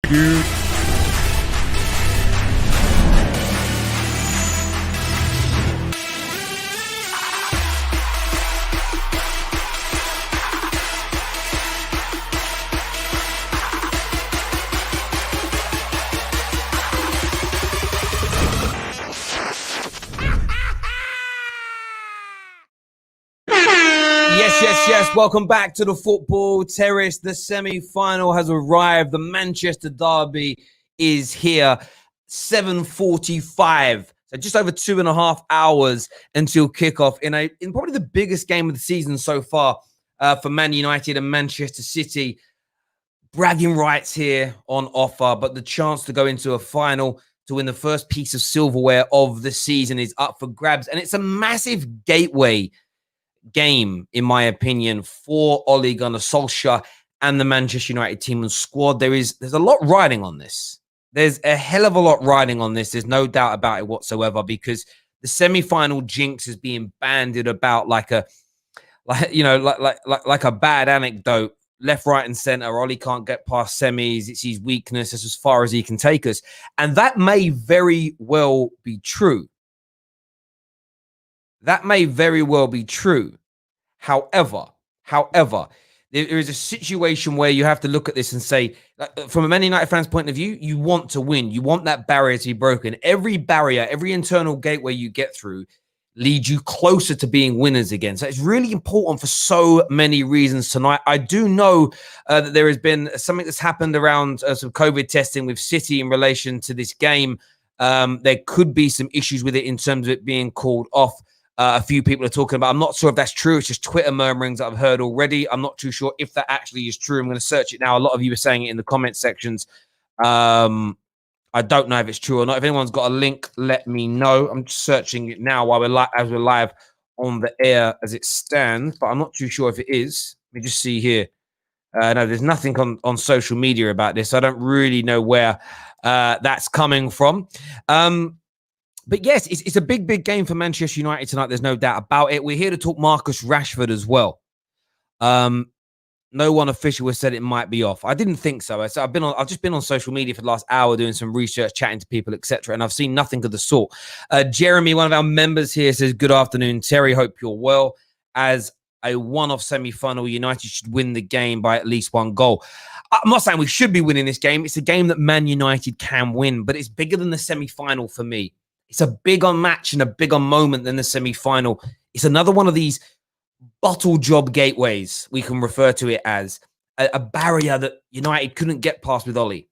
dude. Yes. Welcome back to the Football Terrace. The semi-final has arrived. The Manchester Derby is here. 7:45. So just over 2.5 hours until kickoff in probably the biggest game of the season so far for Man United and Manchester City. Bragging rights here on offer, but the chance to go into a final to win the first piece of silverware of the season is up for grabs. And it's a massive gateway game, in my opinion, for Ole Gunnar Solskjaer and the Manchester United team and squad. There's a lot riding on this. There's a hell of a lot riding on this. There's no doubt about it whatsoever, because the semi-final jinx is being bandied about like a bad anecdote, left, right, and center. Ole can't get past semis. It's his weakness. It's as far as he can take us, and that may very well be true. That may very well be true. However, there is a situation where you have to look at this and say, from a Man United fan's point of view, you want to win. You want that barrier to be broken. Every barrier, every internal gateway you get through leads you closer to being winners again. So it's really important for so many reasons tonight. I do know that there has been something that's happened around some COVID testing with City in relation to this game. There could be some issues with it in terms of it being called off. A few people are talking about. I'm not sure if that's true. It's just Twitter murmurings that I've heard already. I'm not too sure if that actually is true. I'm going to search it now. A lot of you are saying it in the comment sections. I don't know if it's true or not. If anyone's got a link, let me know. I'm just searching it now while we're live on the air as it stands, but I'm not too sure if it is. Let me just see here. No, there's nothing on social media about this. I don't really know where that's coming from. But yes, it's a big game for Manchester United tonight. There's no doubt about it. We're here to talk Marcus Rashford as well. No one official has said it might be off. I didn't think so. I've just been on social media for the last hour doing some research, chatting to people, etc., and I've seen nothing of the sort. Jeremy, one of our members here, says, "Good afternoon, Terry. Hope you're well. As a one-off semi-final, United should win the game by at least one goal." I'm not saying we should be winning this game. It's a game that Man United can win, but it's bigger than the semi-final for me. It's a bigger match and a bigger moment than the semi-final. It's another one of these bottle job gateways, we can refer to it as, a barrier that United couldn't get past with Ole.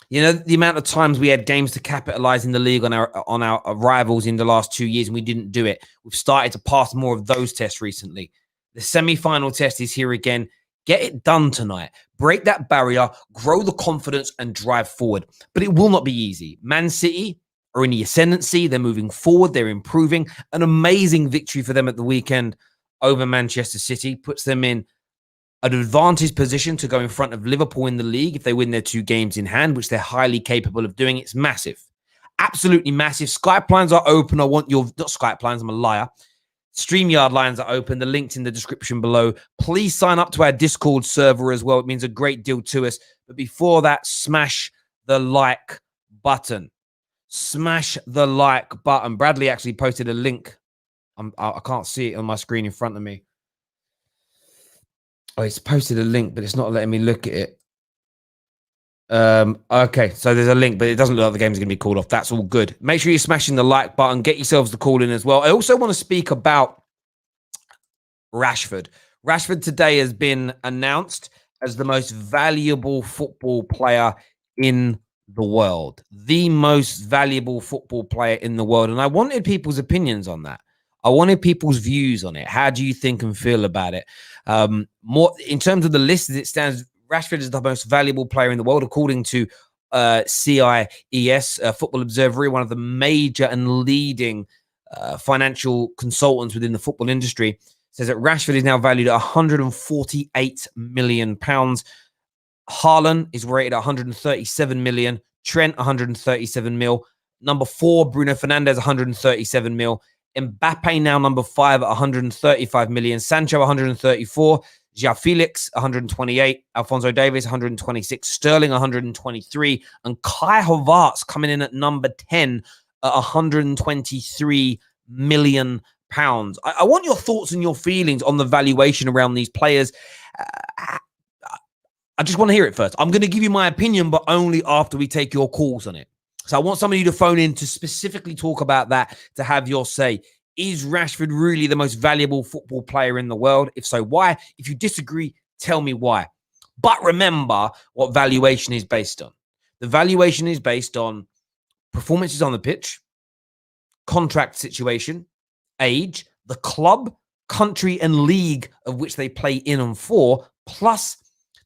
You know, the amount of times we had games to capitalize in the league on our rivals in the last 2 years, and we didn't do it. We've started to pass more of those tests recently. The semi-final test is here again. Get it done tonight. Break that barrier, grow the confidence, and drive forward. But it will not be easy. Man City are in the ascendancy. They're moving forward. They're improving. An amazing victory for them at the weekend over Manchester City puts them in an advantage position to go in front of Liverpool in the league if they win their 2 games in hand, which they're highly capable of doing. It's massive. Absolutely massive. Skype lines are open. Not Skype lines. I'm a liar. StreamYard lines are open. The link's in the description below. Please sign up to our Discord server as well. It means a great deal to us. But before that, smash the like button. Smash the like button. Bradley actually posted a link. I can't see it on my screen in front of me. Oh, he's posted a link, but it's not letting me look at it. Okay, so there's a link, but it doesn't look like the game's going to be called off. That's all good. Make sure you're smashing the like button. Get yourselves the call in as well. I also want to speak about Rashford. Rashford today has been announced as the most valuable football player in the world. The most valuable football player in the world. And I wanted people's opinions on that. I wanted people's views on it. How do you think and feel about it? More in terms of the list as it stands, Rashford is the most valuable player in the world, according to CIES, Football Observatory, one of the major and leading financial consultants within the football industry, says that Rashford is now valued at £148 million. Haaland is rated at 137 million. Trent, 137 mil. Number 4, Bruno Fernandes, 137 mil. Mbappe now number 5 at 135 million. Sancho, 134. João Felix, 128. Alphonso Davies, 126. Sterling, 123. And Kai Havertz coming in at number 10 at 123 million pounds. I want your thoughts and your feelings on the valuation around these players. I just want to hear it first. I'm going to give you my opinion, but only after we take your calls on it. So I want somebody to phone in to specifically talk about that, to have your say. Is Rashford really the most valuable football player in the world? If so, why? If you disagree, tell me why. But remember what valuation is based on. The valuation is based on performances on the pitch, contract situation, age, the club, country, and league of which they play in and for, plus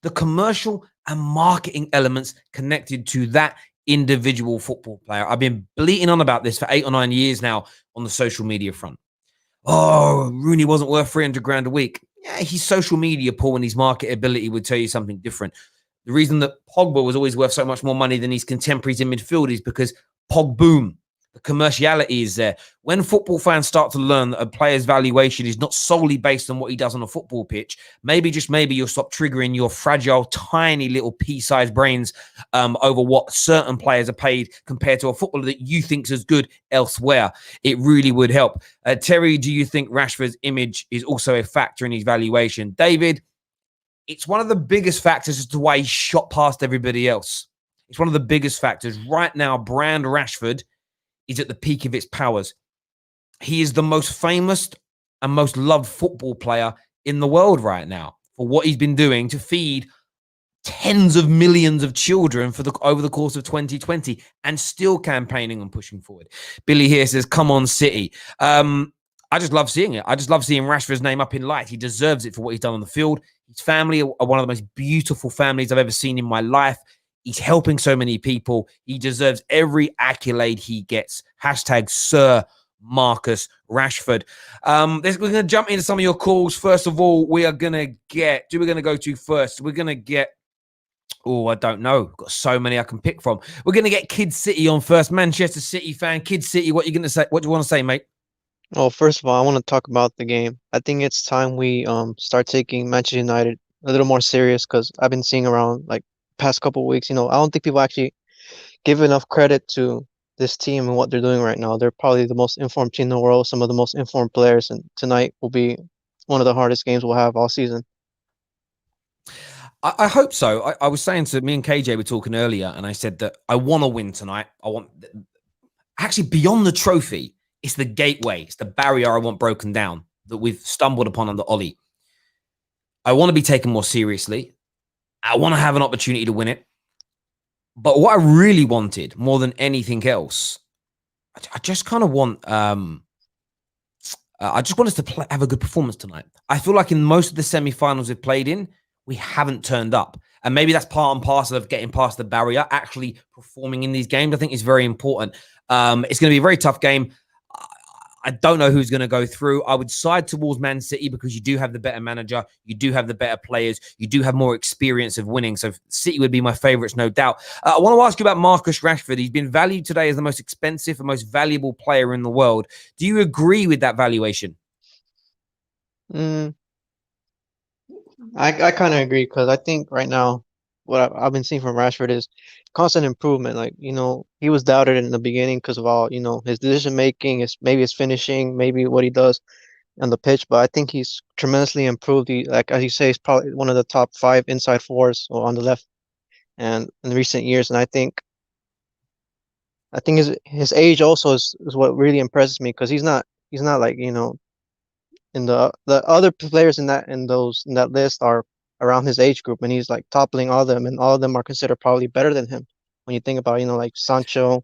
the commercial and marketing elements connected to that individual football player. I've been bleating on about this for 8 or 9 years now on the social media front. Oh, Rooney wasn't worth 300 grand a week. Yeah, he's social media poor, and his marketability would tell you something different. The reason that Pogba was always worth so much more money than his contemporaries in midfield is because Pogboom. The commerciality is there. When football fans start to learn that a player's valuation is not solely based on what he does on a football pitch, maybe, just maybe, you'll stop triggering your fragile, tiny little pea-sized brains over what certain players are paid compared to a footballer that you think is as good elsewhere. It really would help. Terry, do you think Rashford's image is also a factor in his valuation? David, it's one of the biggest factors as to why he shot past everybody else. It's one of the biggest factors. Right now, brand Rashford is at the peak of its powers. He is the most famous and most loved football player in the world right now for what he's been doing to feed tens of millions of children over the course of 2020, and still campaigning and pushing forward. Billy here says, come on, City. I just love seeing it. I just love seeing Rashford's name up in lights. He deserves it for what he's done on the field. His family are one of the most beautiful families I've ever seen in my life. He's helping so many people. He deserves every accolade he gets. Hashtag Sir Marcus Rashford. We're going to jump into some of your calls. First of all, we are going to get, who we're going to go to first? We're going to get, I don't know. Got so many I can pick from. We're going to get Kid City on first. Manchester City fan. Kid City, what are you going to say? What do you want to say, mate? Well, first of all, I want to talk about the game. I think it's time we start taking Manchester United a little more serious, because I've been seeing around like past couple of weeks, I don't think people actually give enough credit to this team and what they're doing right now. They're probably the most informed team in the world, some of the most informed players, and tonight will be one of the hardest games we'll have all season. I hope so. I was saying to me and KJ were talking earlier, and I said that I want to win tonight. I want, actually, beyond the trophy, it's the gateway, it's the barrier I want broken down that we've stumbled upon under Ollie. I want to be taken more seriously. I want to have an opportunity to win it. But what I really wanted more than anything else, I just kind of want, I just want us to have a good performance tonight. I feel like in most of the semi-finals we've played in, we haven't turned up. And maybe that's part and parcel of getting past the barrier. Actually performing in these games, I think, is very important. It's going to be a very tough game. I don't know who's going to go through. I would side towards Man City because you do have the better manager. You do have the better players. You do have more experience of winning. So City would be my favourites, no doubt. I want to ask you about Marcus Rashford. He's been valued today as the most expensive and most valuable player in the world. Do you agree with that valuation? I kind of agree, because I think right now what I've been seeing from Rashford is constant improvement. Like, he was doubted in the beginning because of all, his decision making, his finishing, maybe what he does on the pitch. But I think he's tremendously improved. He, like as you say, he's probably one of the top 5 inside forwards on the left and in recent years. And I think his age also is what really impresses me, because he's not like, and the other players in that list are around his age group, and he's like toppling all of them, and all of them are considered probably better than him when you think about, like Sancho,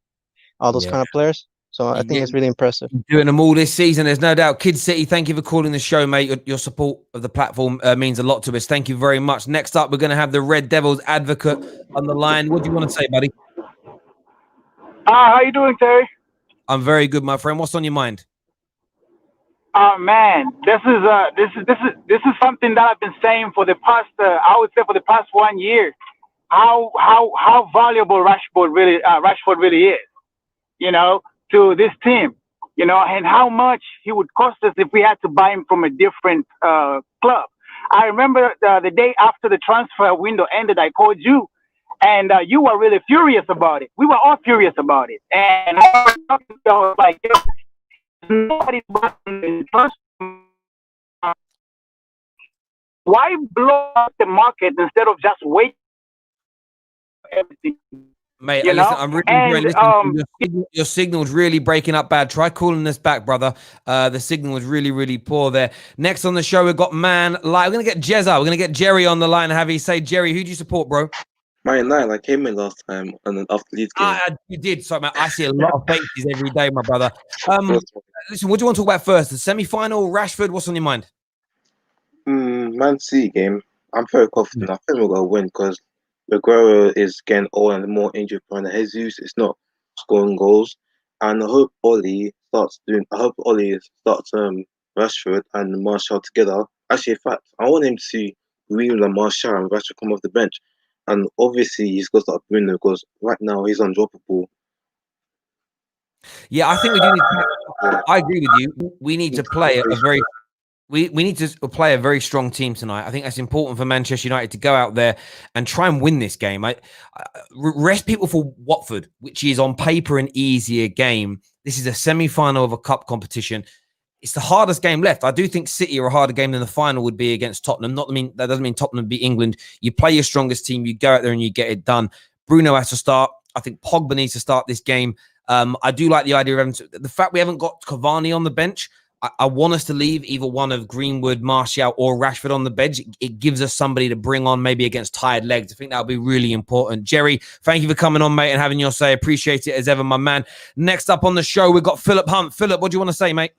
all those Yeah. kind of players. So I think it's really impressive. Doing them all this season, there's no doubt. Kid City, thank you for calling the show, mate. Your support of the platform means a lot to us. Thank you very much. Next up, we're going to have the Red Devils advocate on the line. What do you want to say, buddy? How you doing, Terry? I'm very good, my friend. What's on your mind? Man, this is something that I've been saying for the past, I would say, for the past 1 year. How valuable Rashford really is, to this team, and how much he would cost us if we had to buy him from a different club. I remember the day after the transfer window ended, I called you, and you were really furious about it. We were all furious about it, and I was like, nobody's buying the why blow up the market instead of just wait for everything? Mate, You listen, know, I'm really and enjoying listening to you. Your signal's really breaking up bad. Try calling us back, brother. The signal was really, really poor there. Next on the show, we've got Man Live. We're going to get Jezza. We're going to get Jerry on the line and have you say, Jerry, who do you support, bro? Man United, I came in last time and then after Leeds game. You did. Sorry, man. I see a lot of faces every day, my brother. First Listen, what do you want to talk about first? The semi-final, Rashford, what's on your mind? Man City game. I'm very confident. I think we're gonna win because Aguero is getting old and more injured prone. Jesus is not scoring goals, and I hope Ollie starts Rashford and Martial together. Actually, in fact, I want him to see Greenwood and Martial and Rashford come off the bench, and obviously he's got to start Bruno because right now he's undroppable. Yeah, I think we do need to, I agree with you. We need to play a very we need to play a very strong team tonight. I think that's important for Manchester United to go out there and try and win this game. I rest people for Watford, which is on paper an easier game. This is a semi-final of a cup competition. It's the hardest game left. I do think City are a harder game than the final would be against Tottenham. That doesn't mean Tottenham beat England. You play your strongest team, you go out there and you get it done. Bruno has to start. I think Pogba needs to start this game. I do like the idea of the fact we haven't got Cavani on the bench. I want us to leave either one of Greenwood, Martial, or Rashford on the bench. It gives us somebody to bring on maybe against tired legs. I think that'll be really important. Jerry, thank you for coming on, mate, and having your say. Appreciate it as ever, my man. Next up on the show, we've got Philip Hunt. Philip, what do you want to say, mate?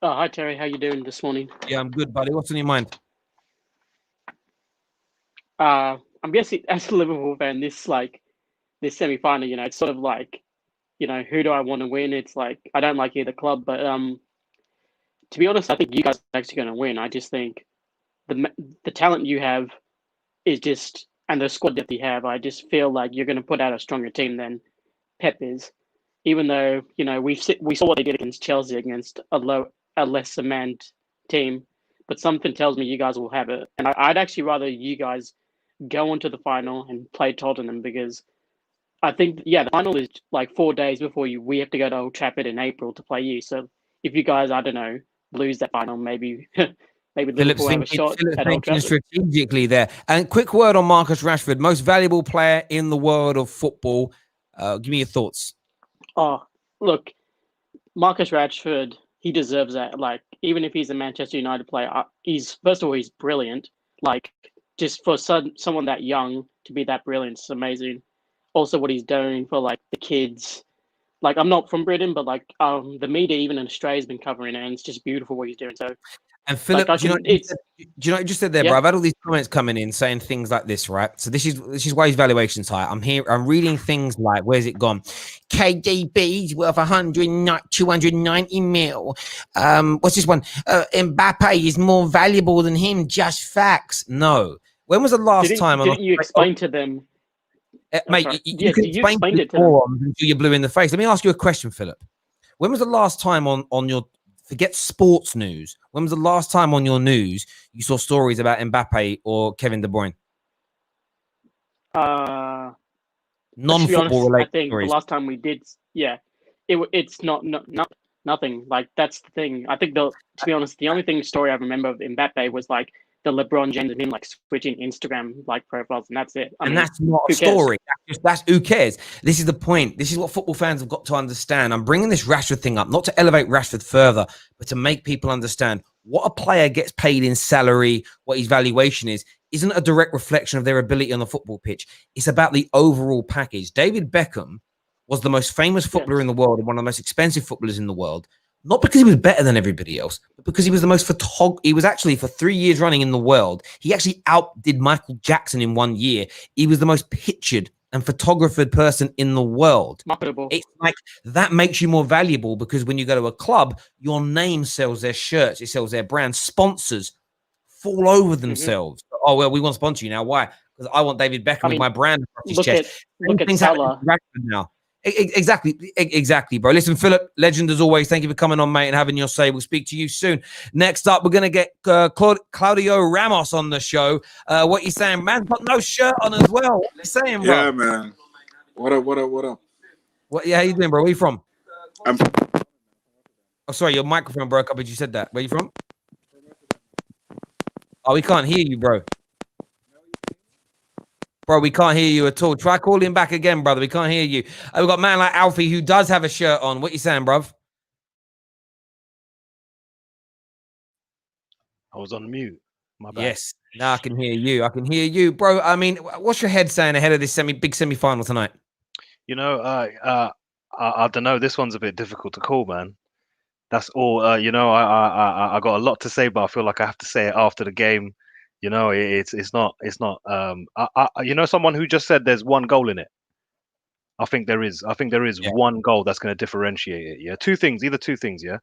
Oh, hi, Terry. How you doing this morning? Yeah, I'm good, buddy. What's on your mind? I'm guessing as a Liverpool fan, this semi-final, it's sort of like, who do I want to win? It's like I don't like either club, but to be honest, I think you guys are actually going to win. I just think the talent you have is just, and the squad depth you have, I just feel like you're going to put out a stronger team than Pep is. Even though we saw what they did against Chelsea against a lesser manned team, but something tells me you guys will have it, and I'd actually rather you guys go into the final and play Tottenham because I think, the final is like 4 days before we have to go to Old Trafford in April to play you. So if you guys, I don't know, lose that final, maybe Liverpool have a shot at Old Trafford. Strategically there. And quick word on Marcus Rashford, most valuable player in the world of football. Give me your thoughts. Oh, look, Marcus Rashford, he deserves that. Like, even if he's a Manchester United player, first of all, he's brilliant. Like, just for someone that young to be that brilliant is amazing. Also, what he's doing for like the kids. Like, I'm not from Britain, but like the media even in Australia has been covering it, and it's just beautiful what he's doing. So, and Philip, like, do you know what you just said there, bro? I've had all these comments coming in saying things like this, right? So this is why his valuation's high. I'm reading things like, where's it gone? KDB's worth 290 mil. What's this one? Mbappe is more valuable than him. Just facts. No. When was the last time? Didn't you explain to them? Mate, you can explain it to them until you're blue in the face. Let me ask you a question, Philip. When was the last time on your, forget sports news, when was the last time on your news you saw stories about Mbappe or Kevin De Bruyne? Non-football related I think stories. the last time we did, it's not nothing. Like, that's the thing. I think to be honest, the only story I remember of Mbappe was like the LeBron James and him like switching Instagram like profiles, and that's it. I mean, that's not a story. That's who cares. This is the point. This is what football fans have got to understand. I'm bringing this Rashford thing up, not to elevate Rashford further, but to make people understand what a player gets paid in salary, what his valuation is, isn't a direct reflection of their ability on the football pitch. It's about the overall package. David Beckham was the most famous footballer in the world and one of the most expensive footballers in the world. Not because he was better than everybody else, but because he was the most he was actually, for 3 years running in the world, he actually outdid Michael Jackson in 1 year. He was the most pictured and photographed person in the world. Marketable. It's like that makes you more valuable because when you go to a club, your name sells their shirts, it sells their brand. Sponsors fall over themselves. Mm-hmm. Oh, well, we want to sponsor you now. Why? Because I want David Beckham with my brand across his chest. Look at Salah now. Exactly, bro. Listen, Philip, legend as always. Thank you for coming on, mate, and having your say. We'll speak to you soon. Next up, we're going to get Claudio Ramos on the show. What you saying? Man's got no shirt on as well. What you saying, bro? Yeah, man. What up? Yeah, how you doing, bro? Where you from? I'm Oh, sorry, your microphone broke up as you said that. Where you from? Oh, we can't hear you, bro. Bro, we can't hear you at all. Try calling back again, brother. We can't hear you. We've got a man like Alfie who does have a shirt on. What you saying, bruv? I was on mute. My bad. Yes. Now I can hear you. I can hear you, bro. I mean, what's your head saying ahead of this big semi-final tonight? You know, I don't know. This one's a bit difficult to call, man. That's all. You know, I got a lot to say, but I feel like I have to say it after the game. You know, it's not. You know, someone who just said there's one goal in it. I think there is. Yeah. One goal that's going to differentiate it. Yeah, either two things. Yeah,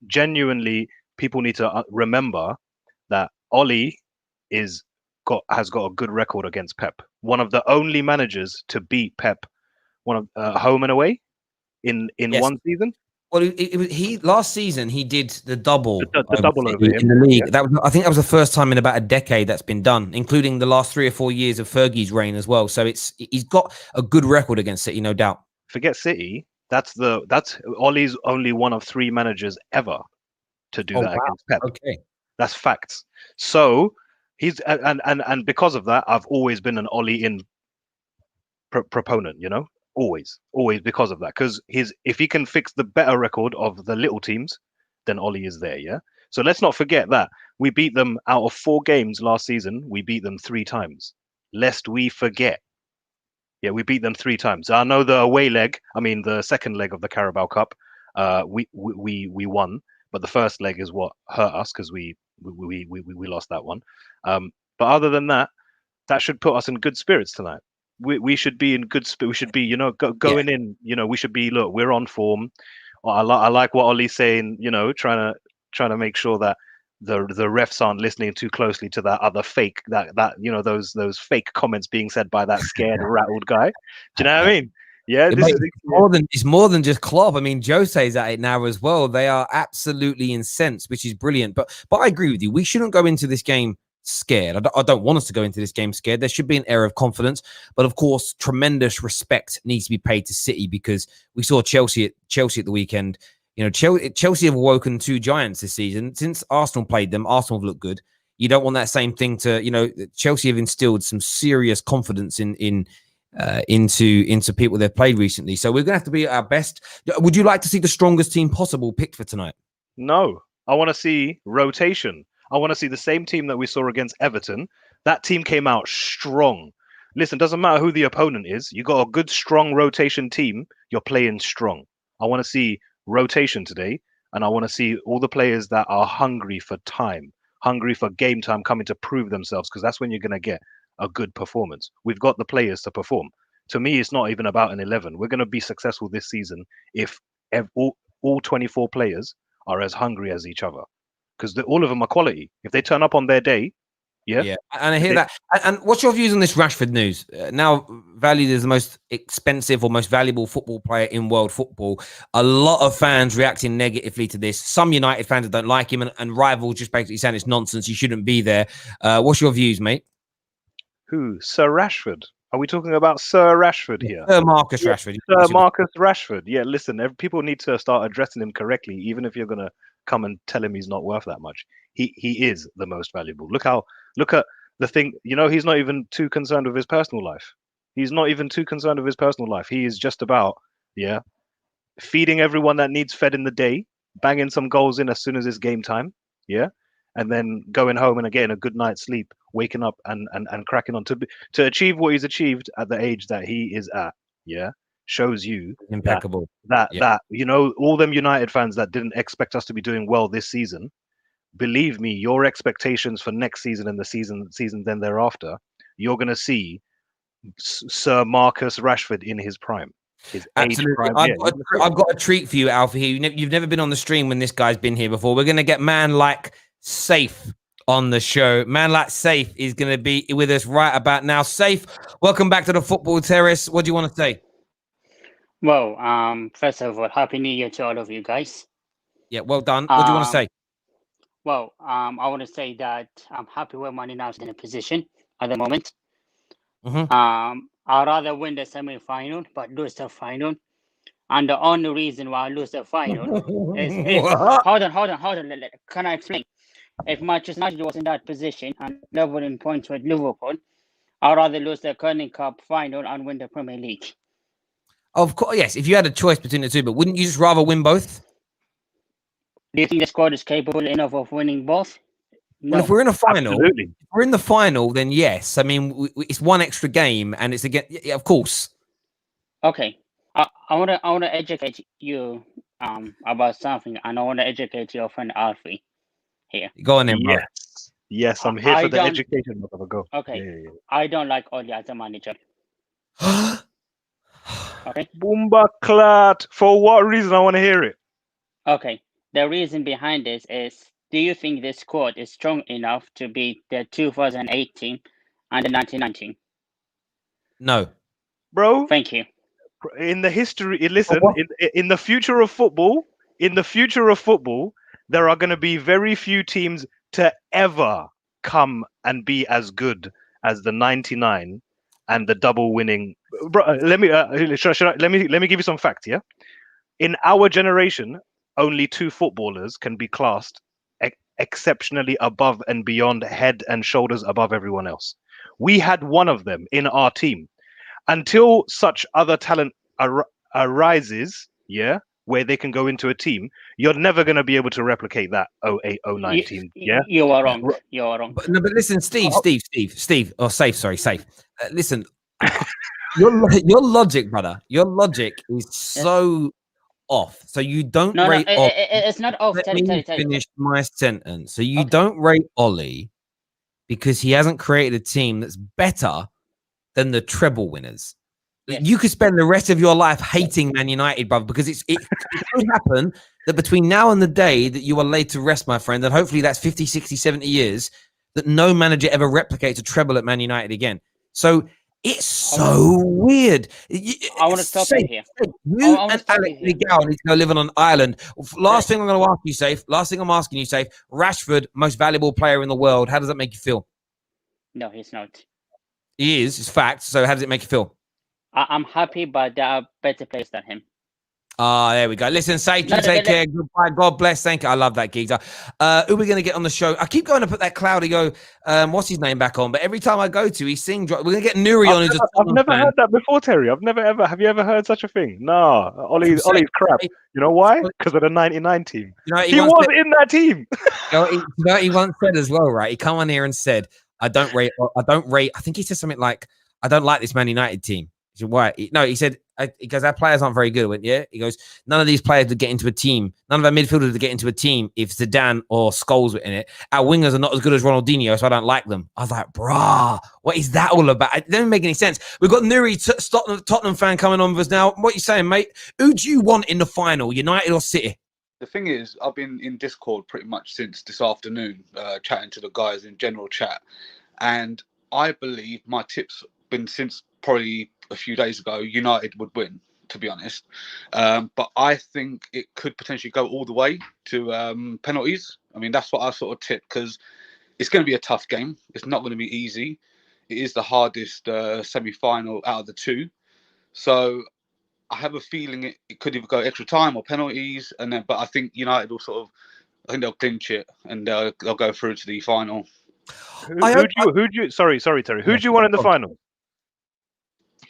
genuinely, people need to remember that Ollie has got a good record against Pep. One of the only managers to beat Pep, one of home and away in Yes. one season. Well, he last season he did the double, the double over him in the league. Yeah. I think that was the first time in about a decade that's been done, including the last 3 or 4 years of Fergie's reign as well. So he's got a good record against City, no doubt. Forget City. That's Ollie's only one of 3 managers ever to do that against Pep. Okay, that's facts. So he's and because of that, I've always been an Ollie in proponent. You know, always because of that. Because if he can fix the better record of the little teams, then Ollie is there. Yeah. So let's not forget that we beat them out of 4 games last season. We beat them 3 times. Lest we forget. Yeah, we beat them 3 times. I know the away leg. I mean, the second leg of the Carabao Cup, we won, but the first leg is what hurt us because we lost that one. But other than that, that should put us in good spirits tonight. We should be in good spirits. We should be, going in. We should be. Look, we're on form. I like what Ollie's saying. Trying to make sure that the refs aren't listening too closely to that other fake those fake comments being said by that scared rattled guy. Do you know what I mean? Yeah, it's more than just Klopp. I mean, Jose's at it now as well. They are absolutely incensed, which is brilliant. But I agree with you. We shouldn't go into this game scared. I don't want us to go into this game scared. There should be an air of confidence, but of course, tremendous respect needs to be paid to City because we saw Chelsea at the weekend. Chelsea have awoken 2 giants this season. Since Arsenal played them, Arsenal have looked good. You don't want that same thing to, Chelsea have instilled some serious confidence into people they've played recently. So we're going to have to be at our best. Would you like to see the strongest team possible picked for tonight? No, I want to see rotation. I want to see the same team that we saw against Everton. That team came out strong. Listen, doesn't matter who the opponent is. You got a good, strong rotation team. You're playing strong. I want to see rotation today, and I want to see all the players that are hungry for time, hungry for game time, coming to prove themselves, because that's when you're going to get a good performance. We've got the players to perform. To me, it's not even about an 11. We're going to be successful this season if all 24 players are as hungry as each other, because all of them are quality. If they turn up on their day, yeah. And I hear that. And what's your views on this Rashford news? Now valued as the most expensive or most valuable football player in world football. A lot of fans reacting negatively to this. Some United fans that don't like him, and rivals just basically saying it's nonsense. He shouldn't be there. What's your views, mate? Who? Sir Rashford? Are we talking about Sir Rashford here? Sir Marcus Rashford. Sir Marcus Rashford. Yeah, listen, people need to start addressing him correctly, even if you're going to come and tell him he's not worth that much. He is the most valuable. Look at the thing. He's not even too concerned with his personal life. He is just about, feeding everyone that needs fed in the day, banging some goals in as soon as it's game time, and then going home and getting a good night's sleep, waking up and cracking on to achieve what he's achieved at the age that he is at, shows you impeccable. That all them United fans that didn't expect us to be doing well this season, believe me, your expectations for next season and the season then thereafter, you're going to see Sir Marcus Rashford in his prime. Absolutely. I've got a treat for you, Alfie. You've never been on the stream when this guy's been here before. We're going to get man like Safe on the show. Man like Safe is going to be with us right about now. Safe, welcome back to the Football Terrace. What do you want to say? Well, first of all, Happy New Year to all of you guys. Yeah, well done. What do you want to say? Well, I want to say that I'm happy where Man United in a position at the moment. Mhm. I'd rather win the semi-final but lose the final. And the only reason why I lose the final is if What? hold on. Can I explain? If Manchester United was in that position and leveling points with Liverpool, I'd rather lose the Carling Cup final and win the Premier League. Of course, yes. If you had a choice between the two, but wouldn't you just rather win both? Do you think the squad is capable enough of winning both? No. Well, if we're in a final, Absolutely. if we're in the final, then yes. I mean, it's one extra game, and it's again, yeah, of course. Okay. I wanna educate you about something, and I wanna educate your friend Alfie here. Go on, then, bro. Yes, I'm here I for the don't- education. Motherfucker. Go. Okay. Yeah. I don't like Oli as a manager. Okay. Boomba clat. For what reason? I want to hear it. Okay. The reason behind this is, do you think the squad is strong enough to beat the 2018 and the 1919? No. Bro, Thank you. in the history, listen, in the future of football, there are going to be very few teams to ever come and be as good as the 99 and the double winning. Bro, let me give you some facts. Yeah, in our generation, only two footballers can be classed exceptionally above and beyond, head and shoulders above everyone else. We had one of them in our team. Until such other talent arises, yeah, where they can go into a team, you're never going to be able to replicate that 08-09 team. Yeah, You are wrong. You are wrong. But listen, Steve. Oh, safe. Listen, your logic, brother. Your logic is so off. So you don't No, rate. it's not off. Let Tell me it. finish my sentence. So you Okay. don't rate Ollie because he hasn't created a team that's better than the treble winners. Yes. You could spend the rest of your life hating Man United, brother, because it could happen that between now and the day that you are laid to rest, my friend, and hopefully that's 50, 60, 70 years, that no manager ever replicates a treble at Man United again. So it's so weird. I want to stop you here. You and Alex Miguel need to go live on an island. Last thing I'm going to ask you, Safe. Last thing I'm asking you, Safe. Rashford, most valuable player in the world. How does that make you feel? No, he's not. He is. It's fact. So how does it make you feel? I'm happy, but there are better players than him. There we go. Listen, Safe, you take care. Goodbye. God bless. Thank you. I love that, geezer. Who are we going to get on the show? I keep going to put that Claudio, what's his name, back on, but every time I go to, he sing. We're going to get Nuri on. I've never heard that before, Terry. Have you ever heard such a thing? No, Ollie's crap. You know why? Because of the 99 team. You know, he was in that team. You know what he once said as well, right? He come on here and said, I don't rate, I think he said something like, I don't like this Man United team. He said, why? No, he said, because our players aren't very good. I went, yeah. He goes, none of these players would get into a team. None of our midfielders would get into a team if Zidane or Scholes were in it. Our wingers are not as good as Ronaldinho, so I don't like them. I was like, brah, what is that all about? It doesn't make any sense. We've got Nuri, Tottenham fan, coming on with us now. What are you saying, mate? Who do you want in the final, United or City? The thing is, I've been in Discord pretty much since this afternoon, chatting to the guys in general chat. And I believe my tip's been since probably a few days ago, United would win, to be honest. But I think it could potentially go all the way to penalties. I mean, that's what I sort of tip, because it's going to be a tough game. It's not going to be easy. It is the hardest semi-final out of the two. So I have a feeling it could either go extra time or penalties. But I think United will I think they'll clinch it and they'll go through to the final. Sorry, Terry. Who do you want in the final?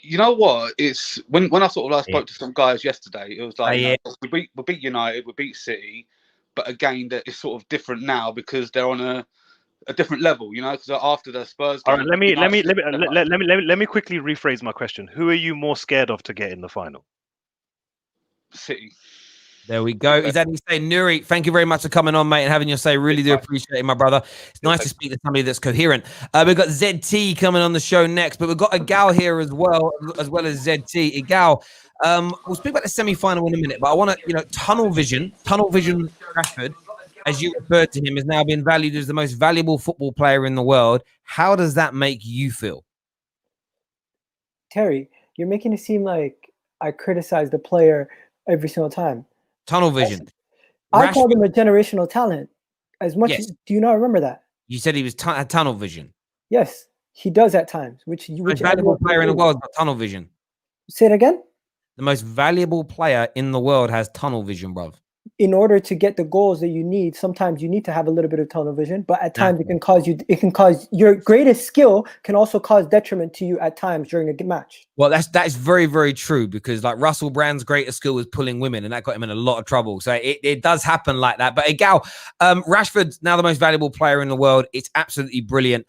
You know what? It's when I sort of spoke to some guys yesterday. It was like we beat United, we beat City, but again, that is sort of different now because they're on a different level. You know, because after the Spurs game, all right, let me quickly rephrase my question. Who are you more scared of to get in the final? City. There we go. Is that you say, Nuri? Thank you very much for coming on, mate, and having your say. Really do appreciate it, my brother. It's nice to speak to somebody that's coherent. We've got ZT coming on the show next, but we've got a gal here as well as ZT. A gal. We'll speak about the semi-final in a minute, but I want to, tunnel vision Rashford, as you referred to him, has now been valued as the most valuable football player in the world. How does that make you feel? Terry, you're making it seem like I criticize the player every single time. Tunnel vision. I called Rashford, him a generational talent. As much yes. do you not remember that? You said he was had tunnel vision. Yes, he does at times. Which Most valuable player in the world got tunnel vision. Say it again. The most valuable player in the world has tunnel vision, bruv. In order to get the goals that you need, sometimes you need to have a little bit of tunnel vision, but at times it can cause your greatest skill can also cause detriment to you at times during a match. Well, that is very, very true, because like Russell Brand's greatest skill was pulling women, and that got him in a lot of trouble. So it does happen like that. But Gal, Rashford's now the most valuable player in the world. It's absolutely brilliant.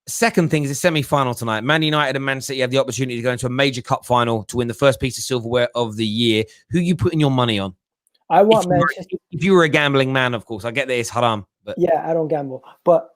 Second thing is the semi-final tonight. Man United and Man City have the opportunity to go into a major cup final to win the first piece of silverware of the year. Who are you putting your money on? I want Manchester. If you were a gambling man, of course, I get that it's haram. But yeah, I don't gamble, but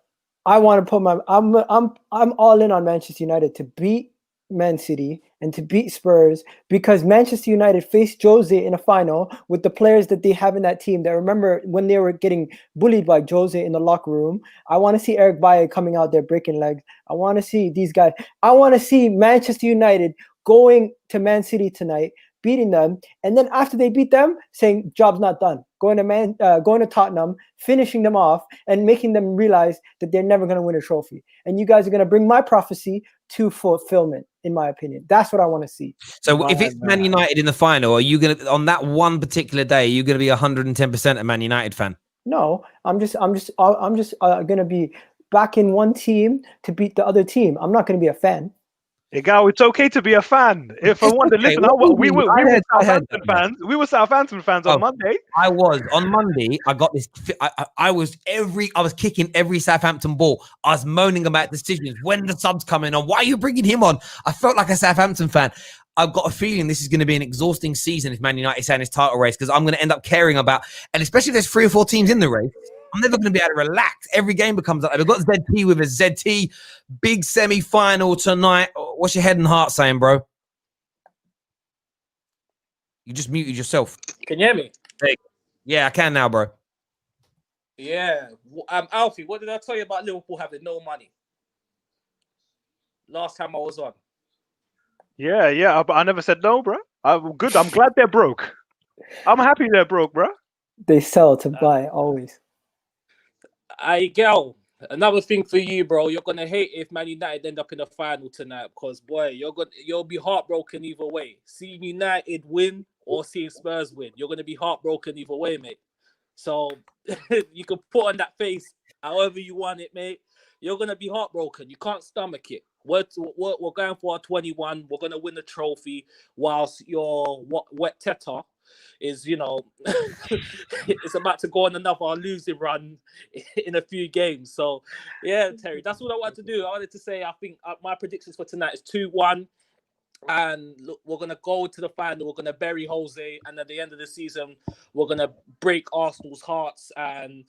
I want to put I'm all in on Manchester United to beat Man City and to beat Spurs, because Manchester United faced Jose in a final with the players that they have in that team. That remember when they were getting bullied by Jose in the locker room. I want to see Eric Bailly coming out there breaking legs. I want to see these guys. I want to see Manchester United going to Man City tonight, beating them, and then after they beat them, saying job's not done. Going to Tottenham, finishing them off, and making them realize that they're never going to win a trophy. And you guys are going to bring my prophecy to fulfillment, in my opinion. That's what I want to see. So if it's Man United in the final, are you going to, on that one particular day, are you going to be 110% a Man United fan? No, I'm just going to be backing one team to beat the other team. I'm not going to be a fan. Gal, it's okay to be a fan. If I want to listen, we were Southampton fans on Monday. I was on Monday. I got this. I was kicking every Southampton ball. I was moaning about decisions. When the subs coming on? Why are you bringing him on? I felt like a Southampton fan. I've got a feeling this is going to be an exhausting season if Man United stay in this title race, because I'm going to end up caring about, and especially if there's 3 or 4 teams in the race, I'm never going to be able to relax. Every game becomes like, we've got ZT with a ZT big semi-final tonight. What's your head and heart saying, bro? You just muted yourself. Can you hear me? Hey. Yeah, I can now, bro. Yeah. Alfie, what did I tell you about Liverpool having no money? Last time I was on. Yeah, but I never said no, bro. I'm good. I'm glad they're broke. I'm happy they're broke, bro. They sell to buy, always. Gal, another thing for you, bro. You're gonna hate if Man United end up in the final tonight, because boy, you'll be heartbroken either way. Seeing United win or seeing Spurs win, you're gonna be heartbroken either way, mate. So you can put on that face however you want it, mate. You're gonna be heartbroken. You can't stomach it. We're going for our 21. We're gonna win the trophy, whilst your wet Teta is, it's about to go on another losing run in a few games. So, yeah, Terry, that's what I wanted to do. I wanted to say, I think my predictions for tonight is 2-1. And look, we're going to go to the final. We're going to bury Jose. And at the end of the season, we're going to break Arsenal's hearts and,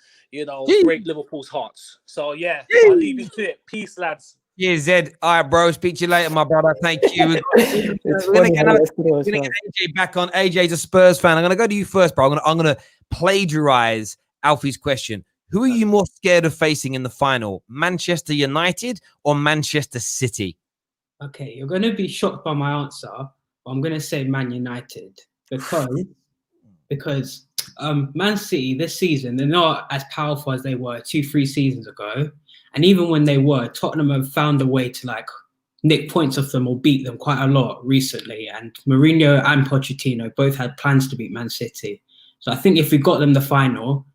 break Liverpool's hearts. So, yeah, I'll leave you to it. Peace, lads. Yeah, Zed. All right, bro. Speak to you later, my brother. Thank you. We're gonna get AJ back on. AJ's a Spurs fan. I'm gonna go to you first, bro. I'm gonna plagiarize Alfie's question. Who are you more scared of facing in the final? Manchester United or Manchester City? Okay, you're gonna be shocked by my answer, but I'm gonna say Man United because Man City this season, they're not as powerful as they were 2-3 seasons ago. And even when they were, Tottenham have found a way to nick points off them or beat them quite a lot recently. And Mourinho and Pochettino both had plans to beat Man City. So I think if we got them the final,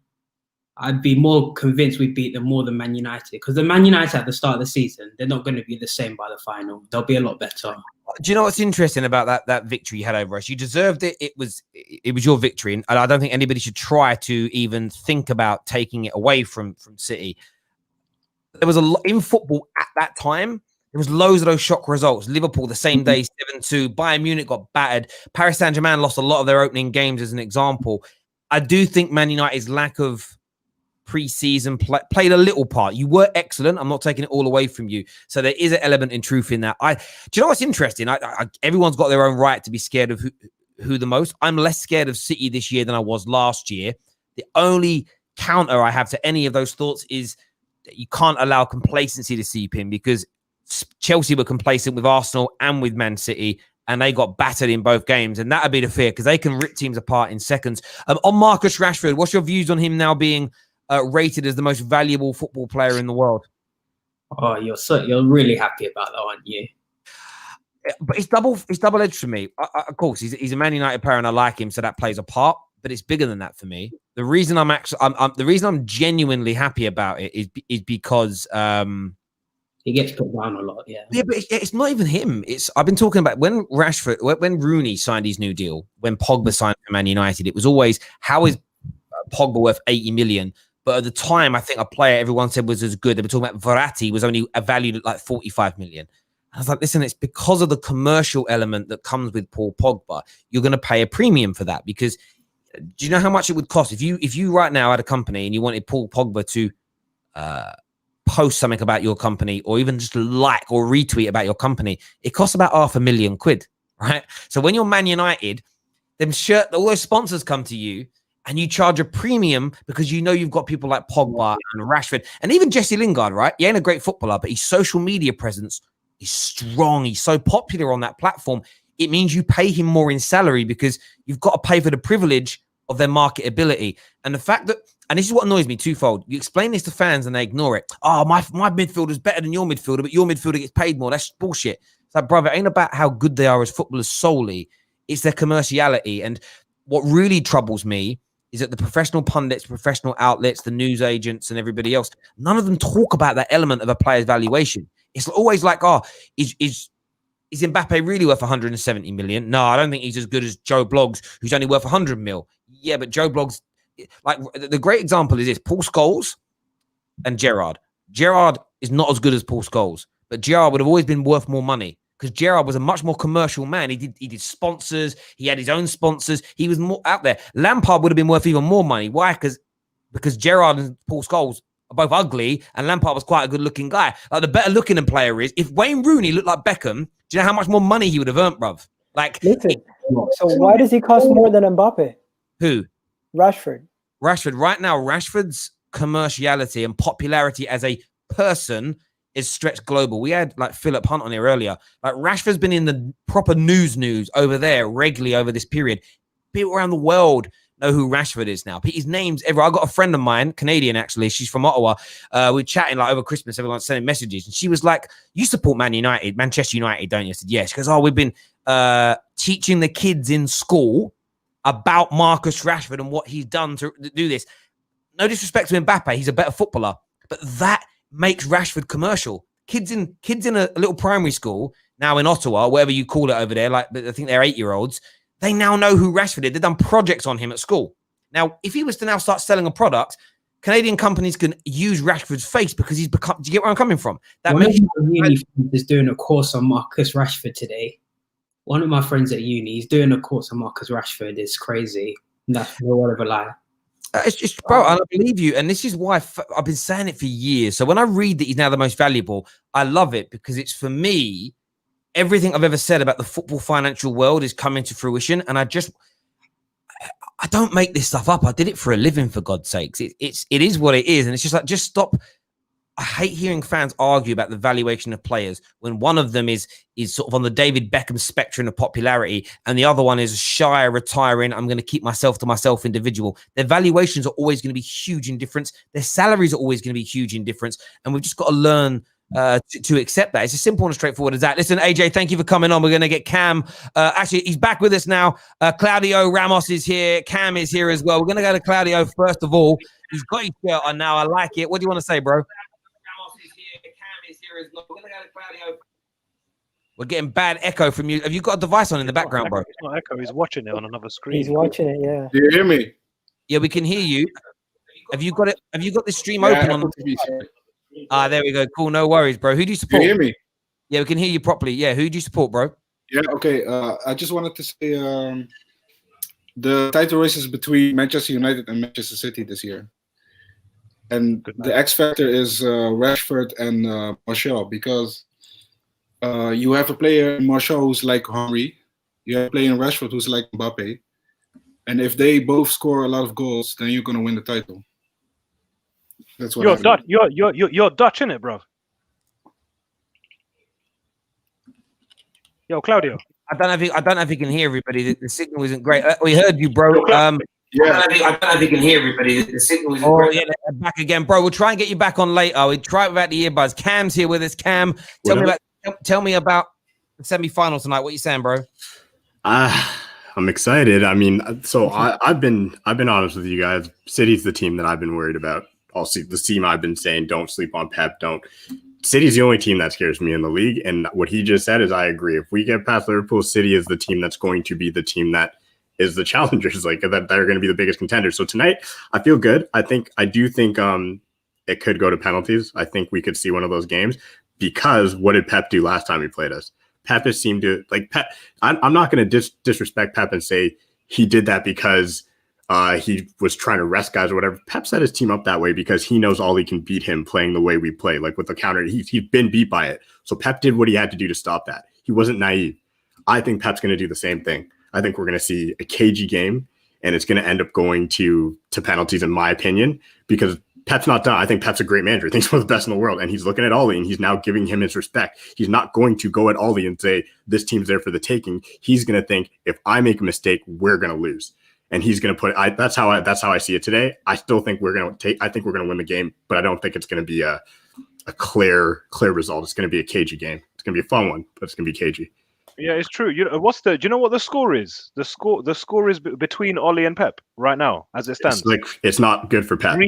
I'd be more convinced we'd beat them more than Man United. Because the Man United at the start of the season, they're not going to be the same by the final. They'll be a lot better. Do you know what's interesting about that victory you had over us? You deserved it. It was your victory. And I don't think anybody should try to even think about taking it away from City. There was a lot in football at that time. There was loads of those shock results. Liverpool the same day, 7-2. Bayern Munich got battered. Paris Saint-Germain lost a lot of their opening games as an example. I do think Man United's lack of pre-season played a little part. You were excellent. I'm not taking it all away from you. So there is an element in truth in that. Do you know what's interesting? Everyone's got their own right to be scared of who the most. I'm less scared of City this year than I was last year. The only counter I have to any of those thoughts is you can't allow complacency to seep in, because Chelsea were complacent with Arsenal and with Man City. and they got battered in both games, and that would be the fear because they can rip teams apart in seconds. On Marcus Rashford, what's your views on him now being rated as the most valuable football player in the world? Oh, you're really happy about that, aren't you? But it's double-edged for me. Of course, he's a Man United player and I like him, so that plays a part. But it's bigger than that for me. The reason I'm genuinely happy about it is because he gets put down a lot. Yeah, but it's not even him. I've been talking about when Rooney signed his new deal, when Pogba signed for Man United. It was always, how is Pogba worth 80 million? But at the time, I think a player everyone said was as good. They were talking about Verratti was only valued at like 45 million. I was like, listen, it's because of the commercial element that comes with Paul Pogba. You're going to pay a premium for that because do you know how much it would cost if you right now had a company and you wanted Paul Pogba to post something about your company or even just like or retweet about your company? It costs about £500,000, right? So when you're Man United, all those sponsors come to you and you charge a premium because you know you've got people like Pogba and Rashford and even Jesse Lingard, right? He ain't a great footballer, but his social media presence is strong. He's so popular on that platform. It means you pay him more in salary because you've got to pay for the privilege of their marketability. And the fact that, and this is what annoys me twofold. You explain this to fans and they ignore it. Oh, my midfielder is better than your midfielder, but your midfielder gets paid more. That's bullshit. It's like, brother, it ain't about how good they are as footballers solely. It's their commerciality. And what really troubles me is that the professional pundits, professional outlets, the news agents and everybody else, none of them talk about that element of a player's valuation. It's always like, oh, is Mbappe really worth 170 million? No, I don't think he's as good as Joe Bloggs, who's only worth 100 mil. Yeah, but Joe Bloggs, like the great example is this: Paul Scholes and Gerrard. Gerrard is not as good as Paul Scholes, but Gerrard would have always been worth more money because Gerrard was a much more commercial man. He did sponsors. He had his own sponsors. He was more out there. Lampard would have been worth even more money. Why? Because Gerrard and Paul Scholes are both ugly, and Lampard was quite a good-looking guy. Like the better-looking player is, if Wayne Rooney looked like Beckham, do you know how much more money he would have earned, bruv? Like, listen. So why does he cost more than Mbappe? Who? Rashford. Right now, Rashford's commerciality and popularity as a person is stretched global. We had like Philip Hunt on here earlier. Like Rashford's been in the proper news over there regularly over this period. People around the world know who Rashford is now. His name's everywhere. I got a friend of mine, Canadian actually. She's from Ottawa. We're chatting like over Christmas. Everyone's sending messages, and she was like, "You support Manchester United, don't you?" I said, "Yes." She goes, "Oh, we've been teaching the kids in school about Marcus Rashford and what he's done to do this." No disrespect to Mbappe, he's a better footballer, but that makes Rashford commercial. Kids in a little primary school now in Ottawa, whatever you call it over there, like I think they're 8-year-olds. They now know who Rashford is. They've done projects on him at school. Now, if he was to now start selling a product, Canadian companies can use Rashford's face because he's become. Do you get where I'm coming from? That one of my uni friends is doing a course on Marcus Rashford today. One of my friends at uni is doing a course on Marcus Rashford. It's crazy. That's no word of a lie. It's just, bro, I believe you. And this is why I've been saying it for years. So when I read that he's now the most valuable, I love it because it's, for me, everything I've ever said about the football financial world is coming to fruition. And I don't make this stuff up. I did it for a living, for God's sakes. It is what it is. And it's just like, just stop. I hate hearing fans argue about the valuation of players when one of them is sort of on the David Beckham spectrum of popularity and the other one is shy, retiring, I'm going to keep myself to myself individual. Their valuations are always going to be huge in difference. Their salaries are always going to be huge in difference. And we've just got to learn to accept that. It's as simple and straightforward as that. Listen, AJ, thank you for coming on. We're going to get Cam. Actually, he's back with us now. Claudio Ramos is here. Cam is here as well. We're going to go to Claudio first of all. He's got his shirt on now. I like it. What do you want to say, bro? We're getting bad echo from you. Have you got a device on in the background, bro? It's not echo. He's watching it on another screen. He's watching it, yeah. Do you hear me? Yeah, we can hear you. Have you got it? Have you got this stream open on? There we go. Cool. No worries, bro. Who do you support? Do you hear me? Yeah, we can hear you properly. Yeah, who do you support, bro? Yeah. Okay. I just wanted to say the title races between Manchester United and Manchester City this year. And the X factor is Rashford and Martial, because you have a player in Martial who's like Henry, you have a player in Rashford who's like Mbappe, and if they both score a lot of goals, then you're gonna win the title. That's what you're Dutch. You're Dutch, innit, bro? Yo, Claudio. I don't know if you can hear everybody. The signal isn't great. We heard you, bro. Yeah. I don't know if you can hear everybody. The signal isn't great. Yeah, back again, bro. We'll try and get you back on later. We try without the earbuds. Cam's here with us. Cam, tell me about the semi-final tonight. What you saying, bro? I'm excited. I mean, so I've been honest with you guys. City's the team that I've been worried about. The team I've been saying don't sleep on Pep. City's the only team that scares me in the league. And what he just said is I agree. If we get past Liverpool, City is the team that's going to be the team that is the challengers, like that are going to be the biggest contenders. So tonight, I feel good. I do think it could go to penalties. I think we could see one of those games because what did Pep do last time he played us? Pep has seemed to like Pep. I'm not going to disrespect Pep and say he did that because he was trying to rest guys or whatever. Pep set his team up that way because he knows Ollie can beat him playing the way we play, like with the counter. He's been beat by it. So Pep did what he had to do to stop that. He wasn't naive. I think Pep's going to do the same thing. I think we're going to see a cagey game, and it's going to end up going to penalties, in my opinion, because Pep's not done. I think Pep's a great manager. He thinks we're the best in the world, and he's looking at Ollie, and he's now giving him his respect. He's not going to go at Ollie and say, this team's there for the taking. He's going to think, if I make a mistake, we're going to lose. And he's going to put it. That's how I see it today. I still think we're going to win the game, but I don't think it's going to be a clear result. It's going to be a cagey game. It's going to be a fun one, but it's going to be cagey. Yeah, it's true. Do you know what the score is? The score is between Ollie and Pep right now, as it stands. It's not good for Pep.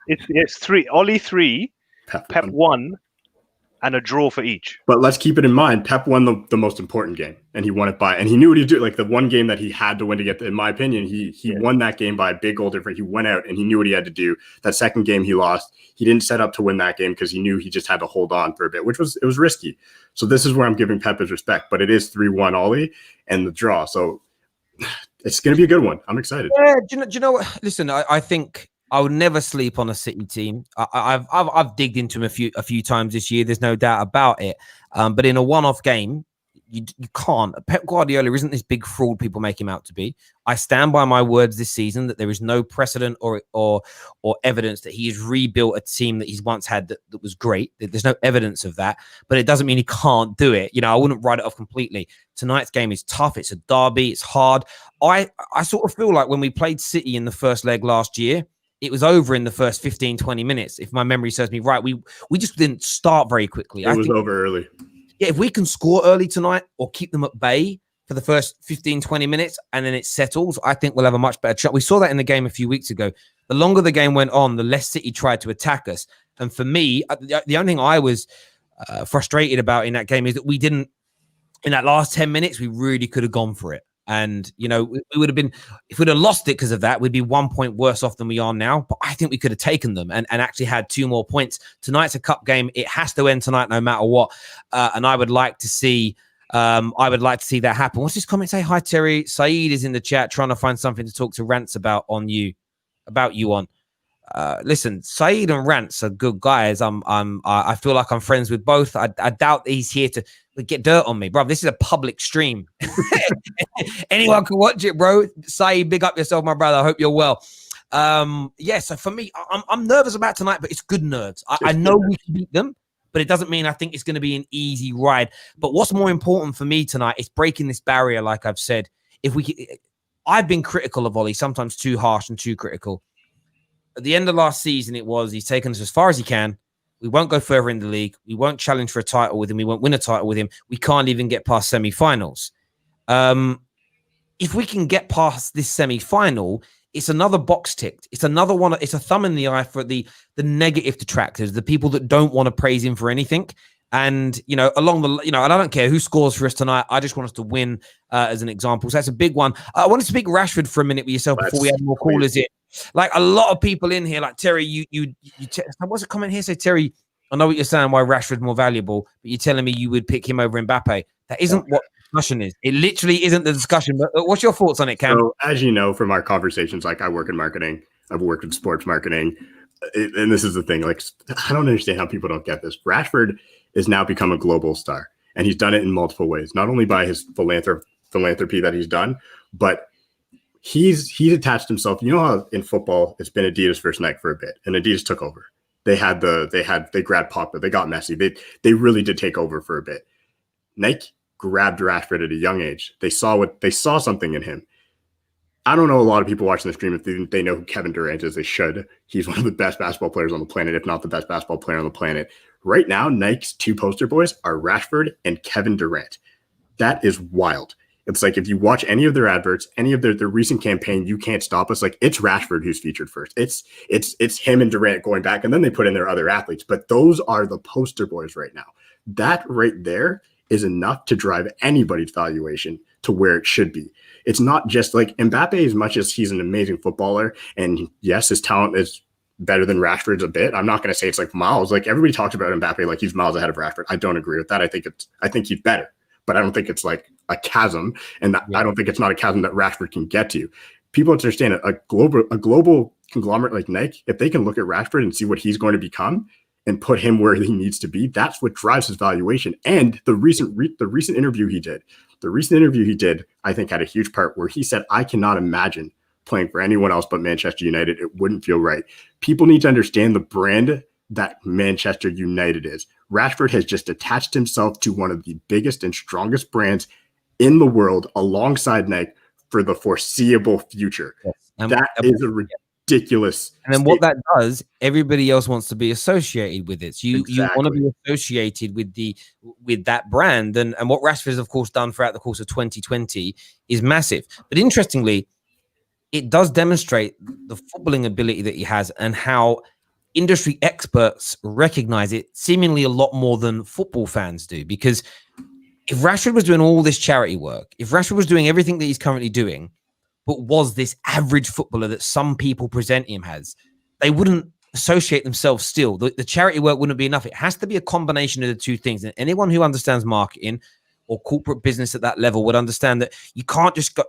It's 3. Ollie 3, Pep 1, and a draw for each. But let's keep it in mind, Pep won the most important game, and he won it and he knew what he'd do. Like the one game that he had to win to get, in my opinion, he won that game by a big goal difference. He went out and he knew what he had to do. That second game he lost. He didn't set up to win that game because he knew he just had to hold on for a bit, it was risky. So this is where I'm giving Pep his respect, but it is 3-1 Ollie and the draw. So it's going to be a good one. I'm excited. Yeah, do you know what? Listen, I think I would never sleep on a City team. I've digged into them a few times this year. There's no doubt about it. But in a one-off game, you can't. Pep Guardiola isn't this big fraud people make him out to be. I stand by my words this season that there is no precedent or evidence that he has rebuilt a team that he's once had that was great. There's no evidence of that, but it doesn't mean he can't do it. I wouldn't write it off completely. Tonight's game is tough. It's a derby. It's hard. I sort of feel like when we played City in the first leg last year, it was over in the first 15, 20 minutes. If my memory serves me right, we just didn't start very quickly. It was over early. Yeah, if we can score early tonight or keep them at bay for the first 15, 20 minutes and then it settles, I think we'll have a much better shot. We saw that in the game a few weeks ago. The longer the game went on, the less City tried to attack us. And for me, the only thing I was frustrated about in that game is that we didn't, in that last 10 minutes, we really could have gone for it. And, we would have been, if we'd have lost it because of that, we'd be 1 point worse off than we are now. But I think we could have taken them and actually had 2 more points. Tonight's a cup game. It has to end tonight no matter what. And I would like to see that happen. What's this comment say? Hi, Terry. Saeed is in the chat trying to find something to talk to Rants about you on. Listen, Saeed and Rants are good guys. I feel like I'm friends with both. I doubt he's here to get dirt on me, bro. This is a public stream. Anyone can watch it, bro. Saeed, big up yourself, my brother. I hope you're well. So for me, I'm nervous about tonight, but it's good nerves. I know we can beat them, but it doesn't mean I think it's going to be an easy ride. But what's more important for me tonight is breaking this barrier, like I've said. I've been critical of Ollie, sometimes too harsh and too critical. At the end of last season, he's taken us as far as he can. We won't go further in the league. We won't challenge for a title with him. We won't win a title with him. We can't even get past semi-finals. If we can get past this semi-final, it's another box ticked. It's another one. It's a thumb in the eye for the negative detractors, the people that don't want to praise him for anything. And, and I don't care who scores for us tonight. I just want us to win as an example. So that's a big one. I want to speak Rashford for a minute with yourself before we have more callers in. Like a lot of people in here, like Terry, what's a comment here? Say, Terry, I know what you're saying, why Rashford's more valuable, but you're telling me you would pick him over Mbappe. That isn't what the discussion is. It literally isn't the discussion. But what's your thoughts on it, Cam? So, as you know from our conversations, like I work in marketing, I've worked in sports marketing, and this is the thing. Like, I don't understand how people don't get this. Rashford has now become a global star, and he's done it in multiple ways. Not only by his philanthropy that he's done, but he's attached himself. You know how in football it's been Adidas versus Nike for a bit, and Adidas took over. They grabbed Pogba, they got Messi. They really did take over for a bit. Nike grabbed Rashford at a young age. They saw something in him. I don't know a lot of people watching the stream if they know who Kevin Durant is. They should. He's one of the best basketball players on the planet, if not the best basketball player on the planet. Right now, Nike's 2 poster boys are Rashford and Kevin Durant. That is wild. It's like if you watch any of their adverts, any of their recent campaign, You Can't Stop Us, like it's Rashford who's featured first. It's him and Durant going back, and then they put in their other athletes. But those are the poster boys right now. That right there is enough to drive anybody's valuation to where it should be. It's not just like Mbappe, as much as he's an amazing footballer, and yes, his talent is better than Rashford's a bit. I'm not going to say it's like miles. Like everybody talks about Mbappe like he's miles ahead of Rashford. I don't agree with that. I think he's better, but I don't think it's like a chasm, and I don't think it's not a chasm that Rashford can get to. People have to understand a global conglomerate like Nike, if they can look at Rashford and see what he's going to become and put him where he needs to be, that's what drives his valuation. And the recent interview he did, I think had a huge part where he said, I cannot imagine playing for anyone else but Manchester United. It wouldn't feel right. People need to understand the brand that Manchester United is. Rashford has just attached himself to one of the biggest and strongest brands in the world alongside Nike for the foreseeable future. Yes. That is a ridiculous. And then what that does, everybody else wants to be associated with it. So you want to be associated with that brand. And what Rashford has, of course, done throughout the course of 2020 is massive. But interestingly, it does demonstrate the footballing ability that he has and how industry experts recognize it seemingly a lot more than football fans do. Because if Rashford was doing all this charity work, if Rashford was doing everything that he's currently doing, but was this average footballer that some people present him as, they wouldn't associate themselves still. The charity work wouldn't be enough. It has to be a combination of the two things. And anyone who understands marketing or corporate business at that level would understand that you can't just go.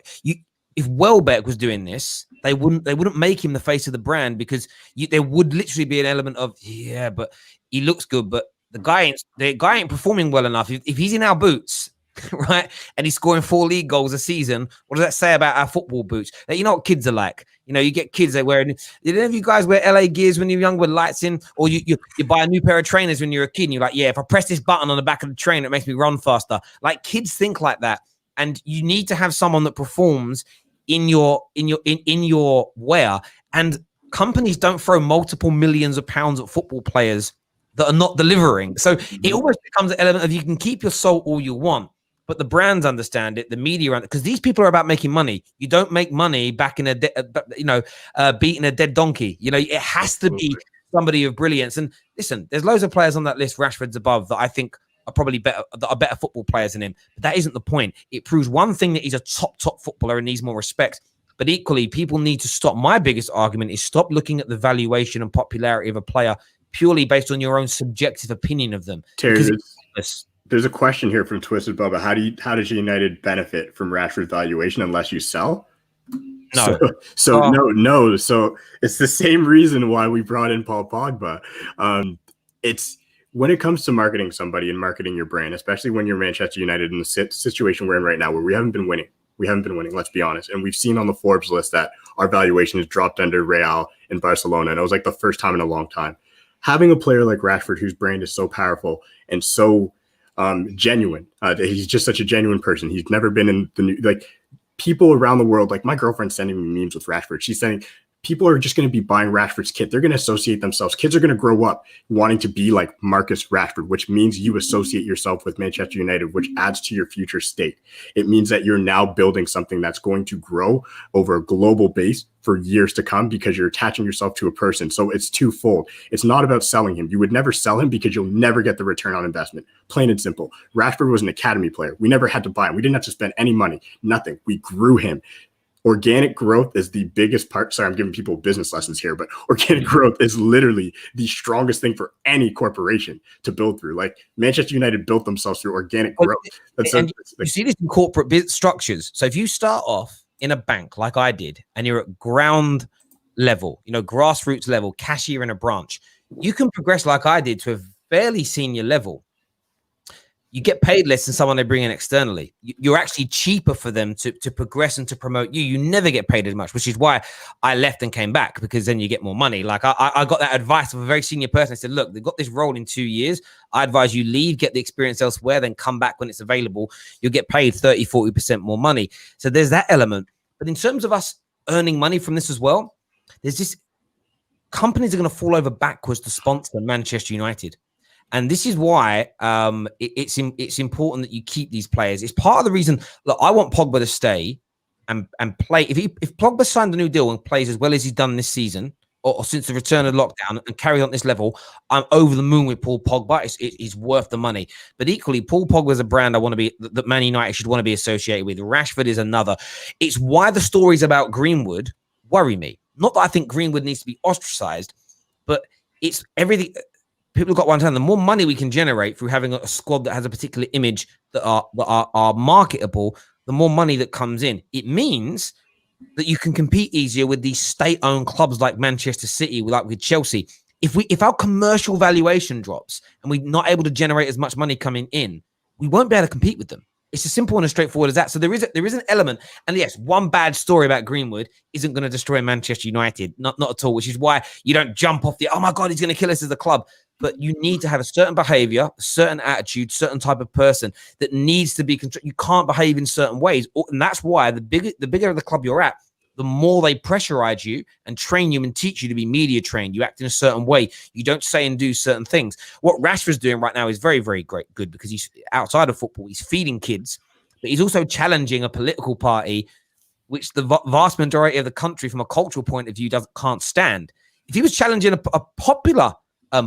If Welbeck was doing this, they wouldn't make him the face of the brand, because there would literally be an element of, yeah, but he looks good, but the guy ain't performing well enough. If he's in our boots, right, and he's scoring 4 league goals a season, what does that say about our football boots? You know what kids are like. You know, you get kids that wear. Did any of you guys wear LA Gears when you're young with lights in, or you buy a new pair of trainers when you're a kid and you're like, yeah, if I press this button on the back of the trainer, it makes me run faster. Like kids think like that, and you need to have someone that performs in your wear. And companies don't throw multiple millions of pounds at football players that are not delivering. So it almost becomes an element of, you can keep your soul all you want, but the brands understand it, the media, because these people are about making money. You don't make money back in beating a dead donkey. You know, it has to be somebody of brilliance. And listen, there's loads of players on that list. Rashford's above that I think are probably better football players than him. But that isn't the point. It proves one thing, that he's a top footballer and needs more respect. But equally, people need to stop. My biggest argument is stop looking at the valuation and popularity of a player purely based on your own subjective opinion of them. Terry, there's a question here from Twisted Bubba. How does United benefit from Rashford's valuation unless you sell? No. No. So it's the same reason why we brought in Paul Pogba. It's when it comes to marketing somebody and marketing your brand, especially when you're Manchester United in the situation we're in right now, where we haven't been winning. Let's be honest. And we've seen on the Forbes list that our valuation has dropped under Real and Barcelona. And it was like the first time in a long time. Having a player like Rashford, whose brand is so powerful and so genuine, he's just such a genuine person. He's never been in the new, like people around the world, like my girlfriend's sending me memes with Rashford. She's saying people are just going to be buying Rashford's kit. They're going to associate themselves. Kids are going to grow up wanting to be like Marcus Rashford, which means you associate yourself with Manchester United, which adds to your future state. It means that you're now building something that's going to grow over a global base for years to come, because you're attaching yourself to a person. So it's twofold. It's not about selling him. You would never sell him because you'll never get the return on investment. Plain and simple. Rashford was an academy player. We never had to buy him. We didn't have to spend any money, nothing. We grew him. Organic growth is the biggest part. Sorry, I'm giving people business lessons here, but organic growth is literally the strongest thing for any corporation to build through. Like Manchester United built themselves through organic growth. You see this in corporate structures. So if you start off in a bank like I did, and you're at ground level, grassroots level, cashier in a branch, you can progress like I did to a fairly senior level. you get paid less than someone they bring in externally. You're actually cheaper for them to progress and to promote you. You never get paid as much, which is why I left and came back, because then you get more money. Like I got that advice of a very senior person. I said, look, they've got this role in 2 years. I advise you leave, get the experience elsewhere, then come back when it's available. You'll get paid 30, 40% more money. So there's that element. But in terms of us earning money from this as well, there's this companies are going to fall over backwards to sponsor Manchester United. And this is why it's important that you keep these players. It's part of the reason. Look, I want Pogba to stay and play. If Pogba signed a new deal and plays as well as he's done this season, or since the return of lockdown, and carries on at this level, I'm over the moon with Paul Pogba. It's worth the money. But equally, Paul Pogba is a brand that Man United should want to be associated with. Rashford is another. It's why the stories about Greenwood worry me. Not that I think Greenwood needs to be ostracized, but it's everything. People have got one time. The more money we can generate through having a squad that has a particular image that are marketable, the more money that comes in. It means that you can compete easier with these state-owned clubs like Manchester City, like with Chelsea. If our commercial valuation drops and we're not able to generate as much money coming in, we won't be able to compete with them. It's as simple and as straightforward as that. So there is an element, and yes, one bad story about Greenwood isn't going to destroy Manchester United, not at all. Which is why you don't jump off the, oh my God, he's going to kill us as a club. But you need to have a certain behavior, a certain attitude, certain type of person that needs to be. You can't behave in certain ways, and that's why the bigger the club you're at, the more they pressurize you and train you and teach you to be media trained. You act in a certain way. You don't say and do certain things. What Rashford's doing right now is very, very good because he's outside of football. He's feeding kids, but he's also challenging a political party, which the vast majority of the country, from a cultural point of view, can't stand. If he was challenging a popular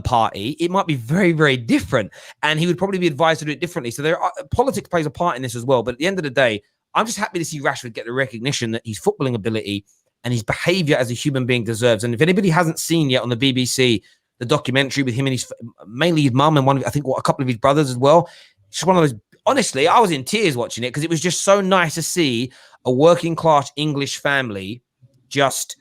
party, it might be very, very different, and he would probably be advised to do it differently. So politics plays a part in this as well. But at the end of the day, I'm just happy to see Rashford get the recognition that his footballing ability and his behavior as a human being deserves. And if anybody hasn't seen yet on the BBC, the documentary with him and mainly his mum and a couple of his brothers as well, it's just one of those. Honestly, I was in tears watching it because it was just so nice to see a working class English family just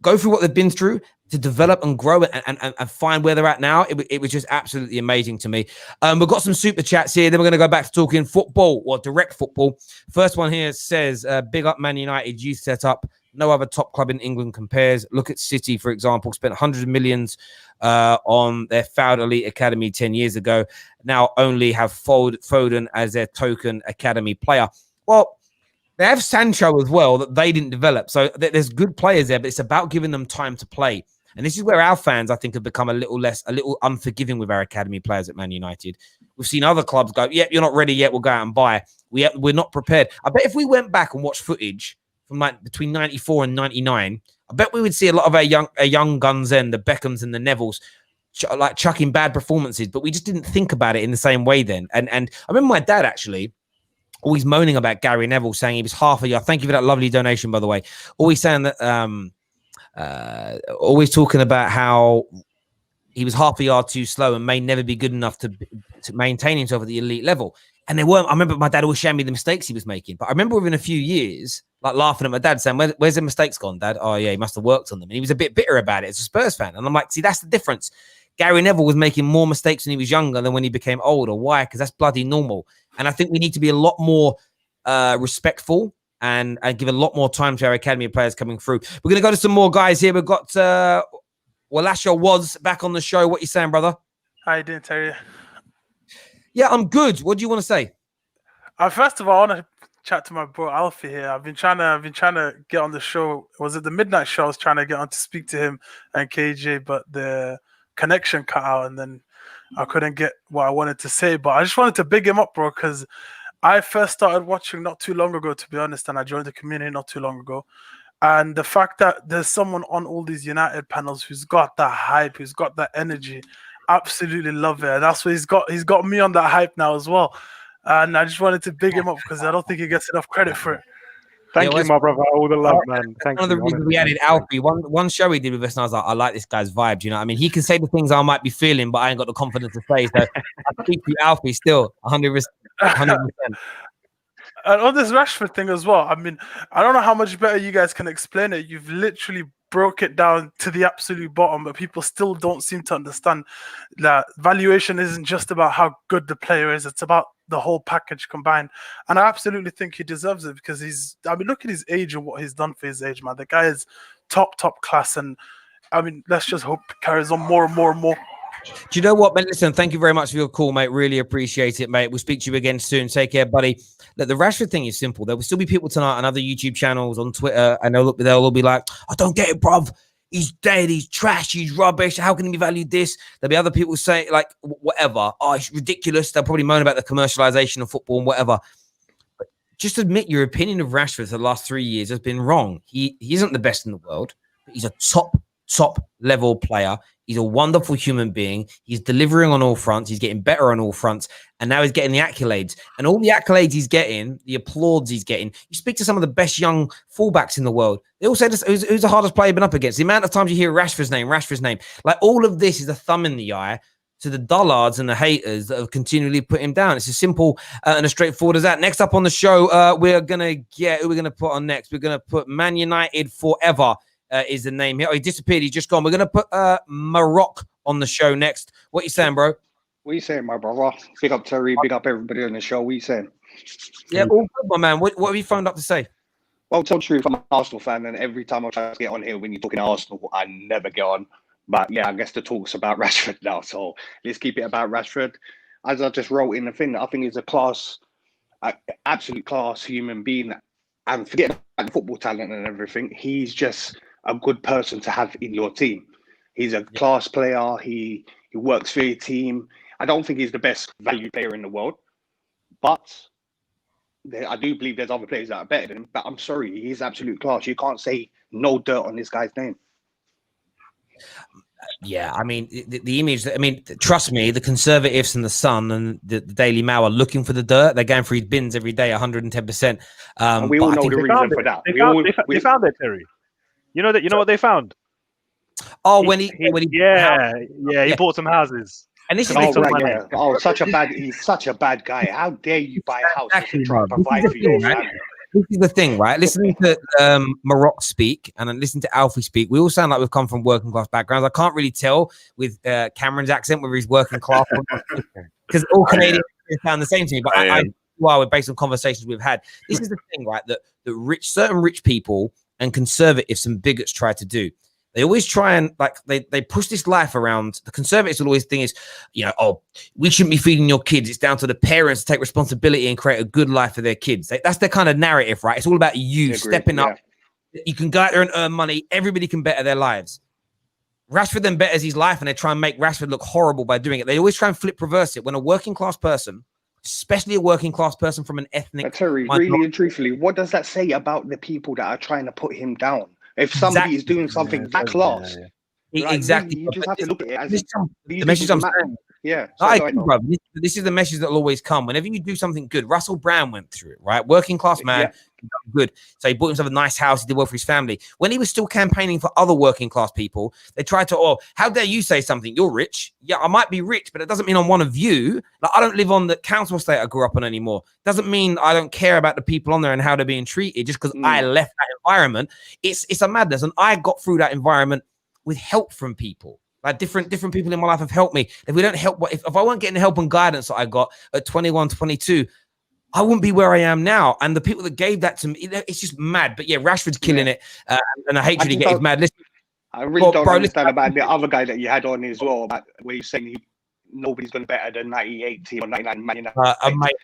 go through what they've been through to develop and grow and find where they're at now. It was just absolutely amazing to me. We've got some super chats here. Then we're going to go back to talking football or direct football. First one here says, big up Man United youth setup. No other top club in England compares. Look at City, for example, spent hundreds of millions on their failed elite academy 10 years ago. Now only have Foden as their token academy player. Well, they have Sancho as well that they didn't develop. So there's good players there, but it's about giving them time to play. And this is where our fans, I think, have become a little unforgiving with our academy players at Man United. We've seen other clubs go, yep, you're not ready yet, we'll go out and buy. We're not prepared. I bet if we went back and watched footage from between 94 and 99, I bet we would see a lot of our young guns then, the Beckhams and the Nevilles, chucking bad performances, but we just didn't think about it in the same way then. And I remember my dad actually always moaning about Gary Neville, saying he was half a yard. Thank you for that lovely donation, by the way. Always saying that, always talking about how he was half a yard too slow and may never be good enough to maintain himself at the elite level. And they weren't. I remember my dad always showing me the mistakes he was making. But I remember within a few years, like laughing at my dad, saying, where's the mistakes gone, Dad? Oh, yeah, he must have worked on them. And he was a bit bitter about it as a Spurs fan. And I'm like, see, that's the difference. Gary Neville was making more mistakes when he was younger than when he became older. Why? Because that's bloody normal. And I think we need to be a lot more respectful and give a lot more time to our academy players coming through. We're going to go to some more guys here. We've got Walasha was back on the show. What you saying, brother? How you doing, Terry? Yeah, I'm good. What do you want to say? First of all, I want to chat to my bro Alfie here. I've been trying to get on the show. Was it the midnight show? I was trying to get on to speak to him and KJ, but the connection cut out, and then I couldn't get what I wanted to say. But I just wanted to big him up, bro, because I first started watching not too long ago, to be honest, and I joined the community not too long ago. And the fact that there's someone on all these United panels who's got that hype, who's got that energy, absolutely love it. And that's what he's got me on that hype now as well. And I just wanted to big him up because I don't think he gets enough credit for it. Thank you, my brother. All the love, man. Thank one you. Of the reasons we added Alfie, one show he did with us, and I was like, I like this guy's vibe. You know what I mean? He can say the things I might be feeling, but I ain't got the confidence to say. So I speak to Alfie still, 100%. And on this Rashford thing as well, I mean, I don't know how much better you guys can explain it. You've literally broke it down to the absolute bottom, but people still don't seem to understand that valuation isn't just about how good the player is, it's about the whole package combined. And I absolutely think he deserves it because look at his age and what he's done for his age, man. The guy is top class, and I mean, let's just hope it carries on more and more and more. Do you know what, mate? Listen, thank you very much for your call, mate. Really appreciate it, mate. We'll speak to you again soon. Take care, buddy. Look, the Rashford thing is simple. There will still be people tonight on other YouTube channels, on Twitter, and they'll all be like, I don't get it, bruv. He's dead. He's trash. He's rubbish. How can he be valued this? There'll be other people say, like, whatever. Oh, it's ridiculous. They'll probably moan about the commercialization of football and whatever. But just admit your opinion of Rashford for the last 3 years has been wrong. He isn't the best in the world, but he's a top level player. He's a wonderful human being. He's delivering on all fronts. He's getting better on all fronts. And now he's getting the accolades. And all the accolades he's getting, the applause he's getting. You speak to some of the best young fullbacks in the world. They all say this, who's the hardest player you've been up against? The amount of times you hear Rashford's name. Like, all of this is a thumb in the eye to the dullards and the haters that have continually put him down. It's as simple and as straightforward as that. Next up on the show, we're going to get who we're going to put on next. We're going to put Man United Forever. Is the name here. Oh, he disappeared. He's just gone. We're going to put Maroc on the show next. What you saying, bro? What you saying, my brother? Big up Terry. Big up everybody on the show. What you saying? Yeah, all good, my man. What have you phoned up to say? Well, tell the truth, I'm an Arsenal fan, and every time I try to get on here when you're talking Arsenal, I never get on. But yeah, I guess the talk's about Rashford now. So let's keep it about Rashford. As I just wrote in the thing, I think he's a class, absolute class human being. And forget about football talent and everything. He's just a good person to have in your team. He's a class player. He works for your team. I don't think he's the best value player in the world, but I do believe there's other players that are better than him. But I'm sorry, he's absolute class. You can't say no dirt on this guy's name. Yeah, I mean, the image, trust me, the Conservatives and the Sun and the Daily Mail are looking for the dirt. They're going through his bins every day, 110%. And we all know the reason for that. They found it, Terry. You know what they found? Oh, he bought some houses. And this is such a bad guy. How dare you buy a house to try and provide for your family? This is the thing, right? Listening to Maroc speak and then listening to Alfie speak, we all sound like we've come from working class backgrounds. I can't really tell with Cameron's accent whether he's working class or not, because all Canadians sound the same to me. But I based on conversations we've had, this is the thing, right? That certain rich people and conservatives and bigots try to do. They always try and they push this life around. The conservatives will always think is, we shouldn't be feeding your kids. It's down to the parents to take responsibility and create a good life for their kids. That's their kind of narrative, right? It's all about you stepping up. You can go out there and earn money. Everybody can better their lives. Rashford then betters his life, and they try and make Rashford look horrible by doing it. They always try and reverse it. When a working class person, especially a working class person from an ethnic, Terry, really and truthfully, what does that say about the people that are trying to put him down? If somebody is doing something that class, exactly, you just have to look at it as the message I'm saying. Yeah, this is the message that will always come. Whenever you do something good, Russell Brand went through it, right? Working class man, good. So he bought himself a nice house. He did well for his family. When he was still campaigning for other working class people, they tried to, how dare you say something? You're rich. Yeah, I might be rich, but it doesn't mean I'm one of you. Like, I don't live on the council estate I grew up on anymore. Doesn't mean I don't care about the people on there and how they're being treated just because I left that environment. It's a madness. And I got through that environment with help from people. Like different people in my life have helped me. If we don't help, if I weren't getting the help and guidance that I got at 21, 22, I wouldn't be where I am now. And the people that gave that to me, it's just mad. But yeah, Rashford's killing it. And the hatred he gets is mad. Listen, I really don't understand about the other guy that you had on as well, about where you're saying nobody's going to better than 98 team or 99 Man United.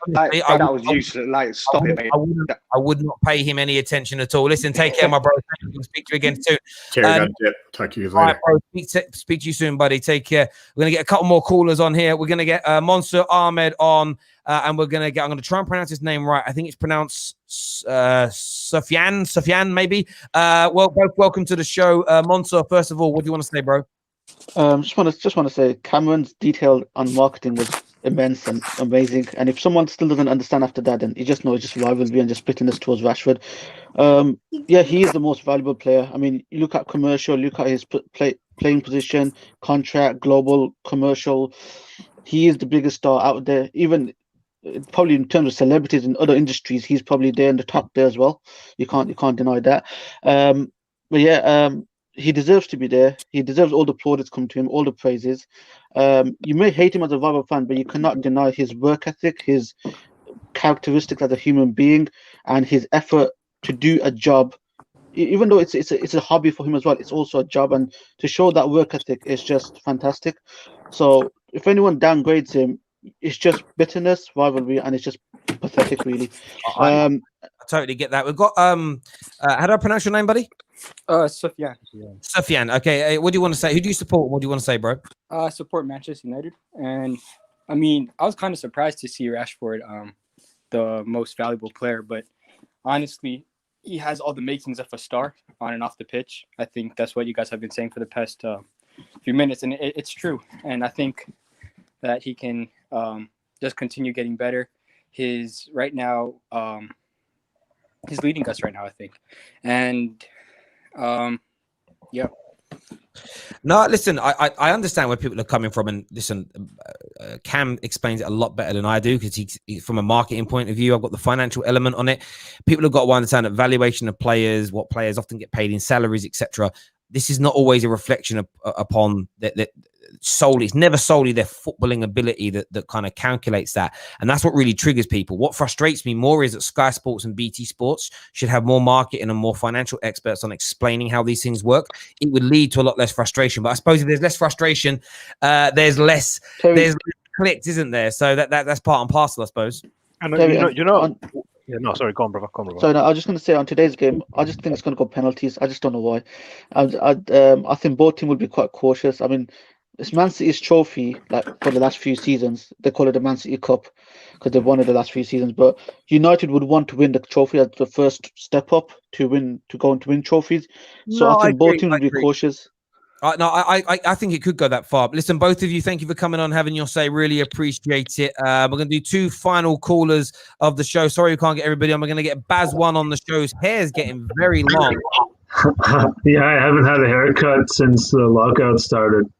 That was useless. Like, stop it, mate. I would not pay him any attention at all. Listen, take care, my bro. We'll speak to you again soon. Talk to you later. All right, bro. Speak to you soon, buddy. Take care. We're going to get a couple more callers on here. We're going to get Monster Ahmed on, and I'm going to try and pronounce his name right. I think it's pronounced Sufyan, maybe. Welcome to the show. Monster, first of all, what do you want to say, bro? Just want to say Cameron's detail on marketing was immense and amazing. And if someone still doesn't understand after that, then you just know it's just rivalry and just splitting this towards Rashford. He is the most valuable player. I mean, you look at commercial, look at his playing position, contract, global, commercial. He is the biggest star out there. Even probably in terms of celebrities in other industries, he's probably there in the top there as well. You can't deny that. he deserves to be there. He deserves all the plaudits come to him, all the praises. You may hate him as a rival fan, but you cannot deny his work ethic, his characteristics as a human being, and his effort to do a job. Even though it's a hobby for him as well, it's also a job, and to show that work ethic is just fantastic. So if anyone downgrades him, it's just bitterness, rivalry, and it's just pathetic, really. I totally get that. We've got how do I pronounce your name, buddy? Sufyan. Sufyan. Okay, what do you want to say? Who do you support? What do you want to say, bro? I support Manchester United, and I mean, I was kind of surprised to see Rashford, the most valuable player, but honestly, he has all the makings of a star on and off the pitch. I think that's what you guys have been saying for the past few minutes, and it's true. And I think that he can just continue getting better. He's right now, he's leading us right now, I think, and yeah. No, listen, I understand where people are coming from, and listen, Cam explains it a lot better than I do because he, from a marketing point of view, I've got the financial element on it. People have got to understand that valuation of players, what players often get paid in salaries, etc. This is not always a reflection upon that solely. It's never solely their footballing ability that kind of calculates that, and that's what really triggers people. What frustrates me more is that Sky Sports and BT Sports should have more marketing and more financial experts on explaining how these things work. It would lead to a lot less frustration. But I suppose if there's less frustration, there's less clicks, isn't there? So that's part and parcel, I suppose. And yeah, no, sorry, go on, brother. So no, I was just going to say on today's game, I just think it's going to go penalties. I just don't know why. I think both teams will be quite cautious. I mean, it's Man City's trophy, like for the last few seasons. They call it the Man City Cup because they've won it the last few seasons. But United would want to win the trophy as the first step up to win trophies. So I think both teams will be cautious. I think it could go that far. But listen, both of you, thank you for coming on, having your say. Really appreciate it. We're going to do 2 final callers of the show. Sorry we can't get everybody on. We're going to get Baz one on the show. His hair's getting very long. Yeah, I haven't had a haircut since the lockout started.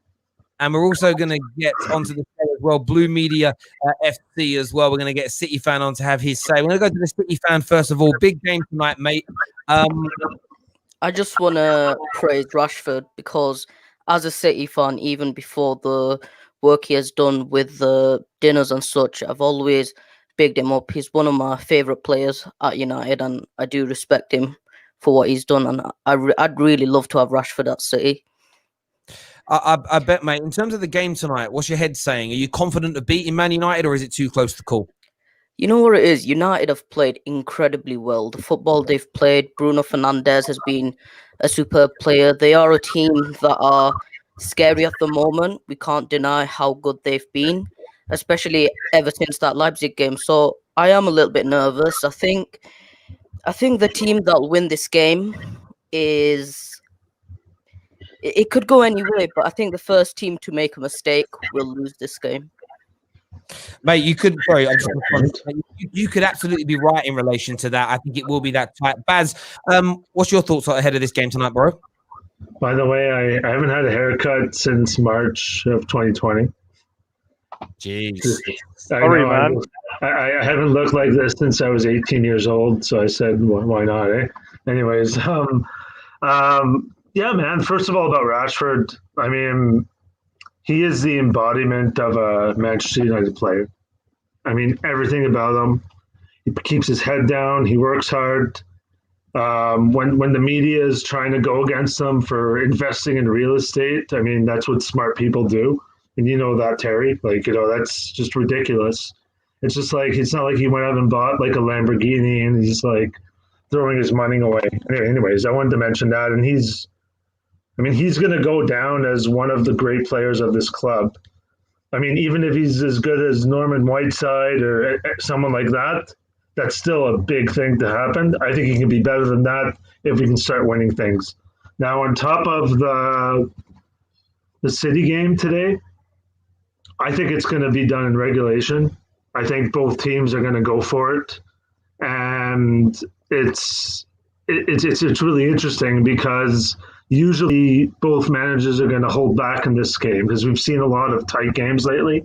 And we're also going to get onto the show as well, Blue Media FC as well. We're going to get a City fan on to have his say. We're going to go to the City fan first of all. Big game tonight, mate. I just want to praise Rashford because as a City fan, even before the work he has done with the dinners and such, I've always bigged him up. He's one of my favourite players at United, and I do respect him for what he's done. And I'd really love to have Rashford at City. I bet, mate. In terms of the game tonight, what's your head saying? Are you confident of beating Man United, or is it too close to call? You know what it is? United have played incredibly well. The football they've played, Bruno Fernandes has been a superb player. They are a team that are scary at the moment. We can't deny how good they've been, especially ever since that Leipzig game. So I am a little bit nervous. I think the team that'll win this game is... It could go any way, but I think the first team to make a mistake will lose this game. Mate, you could. Sorry, you could absolutely be right in relation to that. I think it will be that tight. Baz, what's your thoughts ahead of this game tonight, bro? By the way, I haven't had a haircut since March of 2020. Jeez. Sorry, man. I haven't looked like this since I was 18 years old, so I said, why not, eh? Anyways, yeah, man. First of all, about Rashford, I mean, he is the embodiment of a Manchester United player. I mean, everything about him. He keeps his head down. He works hard. When the media is trying to go against him for investing in real estate, I mean, that's what smart people do. And you know that, Terry. Like, that's just ridiculous. It's just like, it's not like he went out and bought like a Lamborghini and he's like throwing his money away. Anyways, I wanted to mention that. And he's going to go down as one of the great players of this club. I mean, even if he's as good as Norman Whiteside or someone like that, that's still a big thing to happen. I think he can be better than that if we can start winning things. Now, on top of the City game today, I think it's going to be done in regulation. I think both teams are going to go for it. And it's really interesting because usually both managers are going to hold back in this game because we've seen a lot of tight games lately.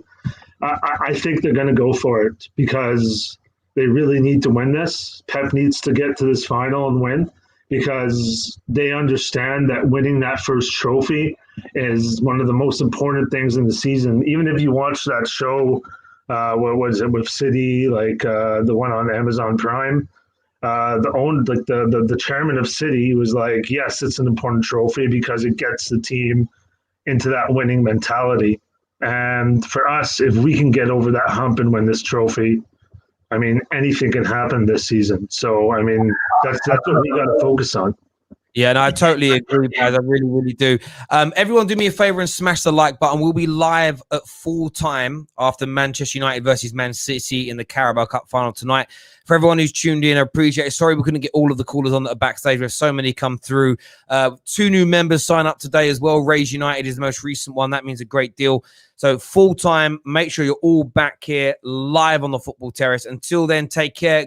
I think they're going to go for it because they really need to win this. Pep needs to get to this final and win because they understand that winning that first trophy is one of the most important things in the season. Even if you watch that show, what was it with City, like the one on Amazon Prime, the chairman of City was like, yes, it's an important trophy because it gets the team into that winning mentality. And for us, if we can get over that hump and win this trophy, I mean, anything can happen this season. So, I mean, that's what we got to focus on. Yeah, no, I totally agree, guys. I really, really do. Everyone, do me a favor and smash the like button. We'll be live at full time after Manchester United versus Man City in the Carabao Cup final tonight. For everyone who's tuned in, I appreciate it. Sorry we couldn't get all of the callers on that are backstage. We have so many come through. 2 new members sign up today as well. Raise United is the most recent one. That means a great deal. So full time, make sure you're all back here live on the Football Terrace. Until then, take care.